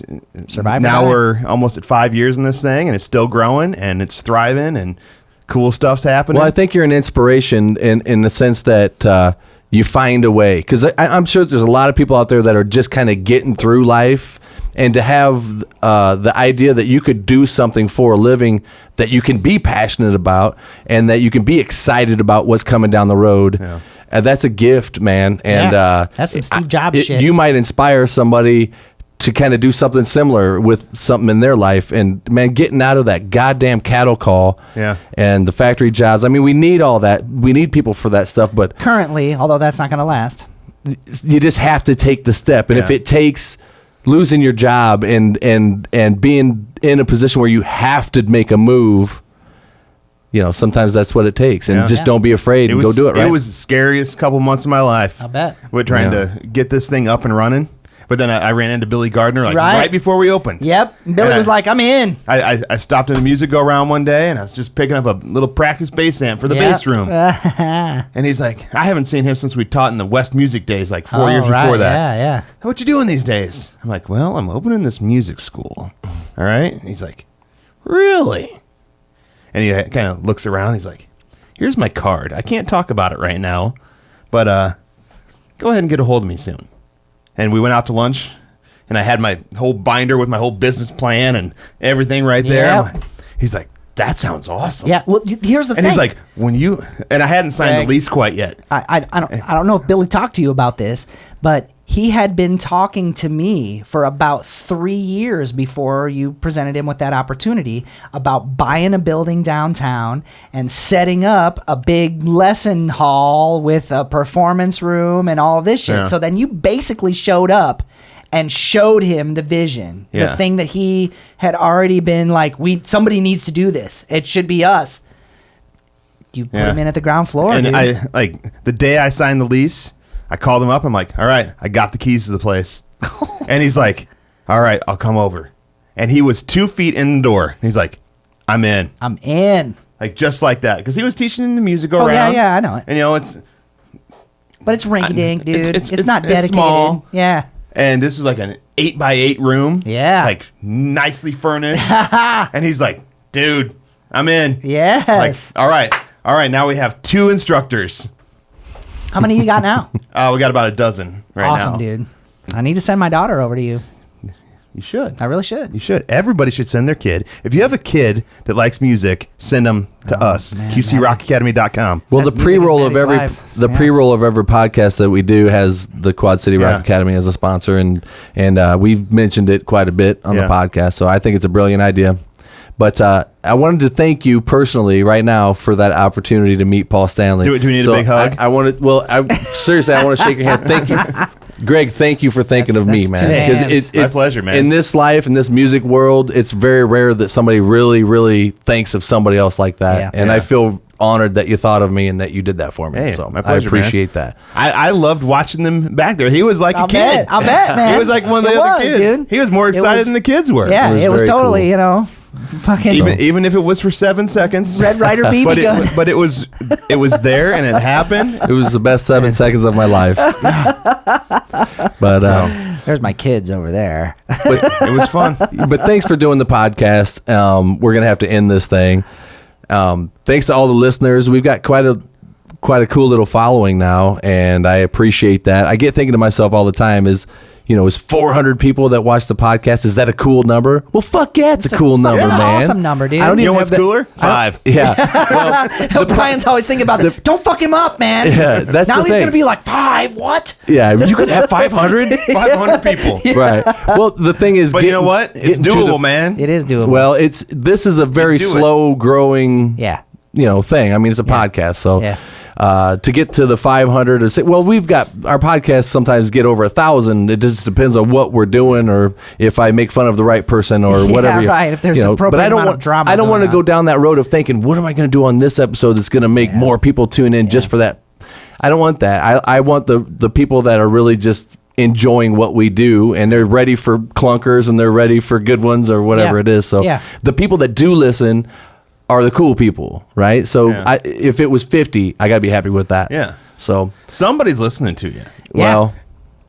Survive now without it. we're almost at 5 years in this thing, and it's still growing, and it's thriving, and cool stuff's happening. Well, I think you're an inspiration in the sense that you find a way. Because I'm sure there's a lot of people out there that are just kind of getting through life. And to have the idea that you could do something for a living that you can be passionate about and that you can be excited about what's coming down the road, that's a gift, man. And Yeah. That's some Steve Jobs shit. You might inspire somebody to kind of do something similar with something in their life. And, man, getting out of that goddamn cattle call and the factory jobs. I mean, we need all that. We need people for that stuff. But Currently, although that's not going to last. you just have to take the step. And if Yeah. it takes losing your job and being in a position where you have to make a move, you know, sometimes that's what it takes. And Yeah. just Yeah. don't be afraid and go do it, right? It was the scariest couple months of my life. I bet. We're trying Yeah. to get this thing up and running. But then I ran into Billy Gardner Right. right before we opened. Yep. Billy And was like, I'm in. I stopped in a music go round one day, and I was just picking up a little practice bass amp for the Yep. bass room. And he's like, I haven't seen him since we taught in the West Music Days like 4 years Oh, right. before that. Yeah, yeah. What you doing these days? I'm like, well, I'm opening this music school. All right. And he's like, really? And he kind of looks around. He's like, here's my card. I can't talk about it right now, but go ahead and get a hold of me soon. And we went out to lunch, and I had my whole binder with my whole business plan and everything right there. Yep. I'm like- he's like, that sounds awesome. Yeah. Well, here's the thing. And he's like, and I hadn't signed Greg, the lease quite yet. I don't know if Billy talked to you about this, but he had been talking to me for about 3 years before you presented him with that opportunity about buying a building downtown and setting up a big lesson hall with a performance room and all this shit. Yeah. So then you basically showed up and showed him the vision, Yeah. the thing that he had already been like, somebody needs to do this. It should be us. You put him in at the ground floor, And dude. the day I signed the lease, I called him up. I'm like, all right, I got the keys to the place. And he's like, all right, I'll come over. And he was 2 feet in the door. And he's like, I'm in. I'm in. Like, just like that. Because he was teaching the music around. Oh, yeah, I know it. And, it's... But it's rinky-dink, dude. It's not it's dedicated. small. Yeah. And this was like an 8x8 room. Yeah. Like, nicely furnished. And he's like, dude, I'm in. Yes. Like, all right, now we have 2 instructors. How many you got now? We got about a dozen right now. Awesome, dude. I need to send my daughter over to you. You should. I really should. You should. Everybody should send their kid. If you have a kid that likes music, send them to us. man, QCRockAcademy.com. Well, the Music is pre-roll of Maddie's every life. the Yeah. pre-roll of every podcast that we do has the Quad City Rock Yeah. Academy as a sponsor, and we've mentioned it quite a bit on the Yeah. podcast. So I think it's a brilliant idea. But I wanted to thank you personally right now for that opportunity to meet Paul Stanley. Do we need a big hug? I want to. Well, seriously, I want to shake your hand. Thank you, Greg. Thank you for thinking of me, That's man. two hands. It's My pleasure, man. In this life, in this music world, it's very rare that somebody really, really thinks of somebody else like that. Yeah. And I feel honored that you thought of me and that you did that for me. Hey, So my pleasure, I appreciate that. I loved watching them back there. He was like a kid. I'll bet, man. He was like one of the It other was, kids. dude. He was more It excited was- than the kids were. Yeah, was it was very totally, cool. Fucking Even if it was for 7 seconds. Red Ryder BB but gun. but it was there and it happened. It was the best 7 seconds of my life. But There's my kids over there. It was fun. but thanks for doing the podcast. We're gonna have to end this thing. Thanks to all the listeners. We've got quite a cool little following now, and I appreciate that. I get thinking to myself all the time: is 400 people that watch the podcast? Is that a cool number? Well, fuck yeah, it's a cool number, an man. awesome number, dude. I don't You even know have what's cooler? 5. Yeah. Well, Brian's always thinking about it. Don't fuck him up, man. Yeah, that's now the he's thing. gonna be like 5. What? yeah. You could have 500. 500 people. Right. Well, the thing is, But you know what? It's getting to doable, the- man. It is doable. Well, this is a very do it. slow growing, yeah. thing. I mean, it's a podcast, so Yeah. to get to the 500 or say, well, we've got our podcasts sometimes get over 1,000. It just depends on what we're doing, or if I make fun of the right person, or Yeah, whatever. right. If there's appropriate but I don't amount of want drama I don't want to going go on. down that road of thinking, what am I going to do on this episode that's going to make more people tune in just for that? I don't want that. I want the people that are really just enjoying what we do, and they're ready for clunkers, and they're ready for good ones, or whatever Yeah. it is. So Yeah. the people that do listen are the cool people, right? So Yeah. if it was 50, I got to be happy with that. Yeah. So, Somebody's listening to you. well,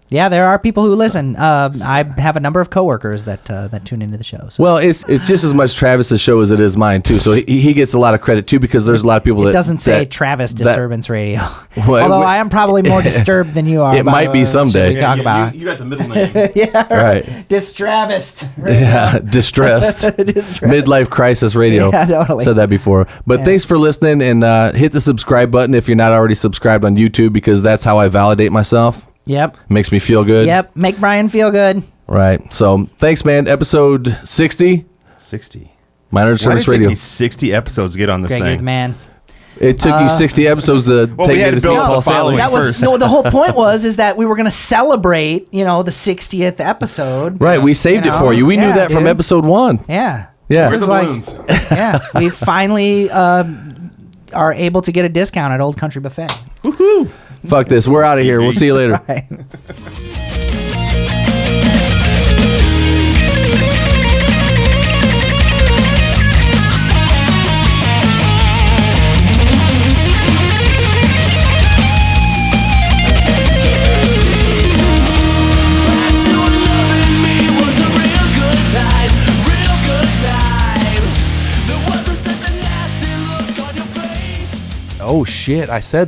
Yeah, there are people who listen. I have a number of coworkers that tune into the show. So. well, it's just as much Travis's show as it is mine too. So he gets a lot of credit too, because there's a lot of people it that doesn't say that- Travis that- Disturbance Radio. Well, Although I am probably more disturbed than you are. It by might be what someday. we talk about. You got the middle name. Yeah, Right. Distravis. Yeah, distressed. Midlife crisis radio. Yeah, totally. Said that before. But thanks for listening, and hit the subscribe button if you're not already subscribed on YouTube, because that's how I validate myself. Yep. Makes me feel good. Yep. Make Brian feel good. Right. So thanks, man. Episode 60, 60. Minor Why did Service it take Radio. me 60 episodes to get on this Greg, you're the thing? man. It took you 60 episodes to Well, take we had me to to build meet up Paul the following. Stanley. That was first. the whole point is that we were going to celebrate, the 60th episode. Right. We saved it for you. We knew Yeah, that from dude. episode 1. Yeah. Yeah. This Where's is the like, balloons? yeah, we finally are able to get a discount at Old Country Buffet. Woohoo! Fuck this. We're out of here. We'll see you later. Right. Oh, shit. I said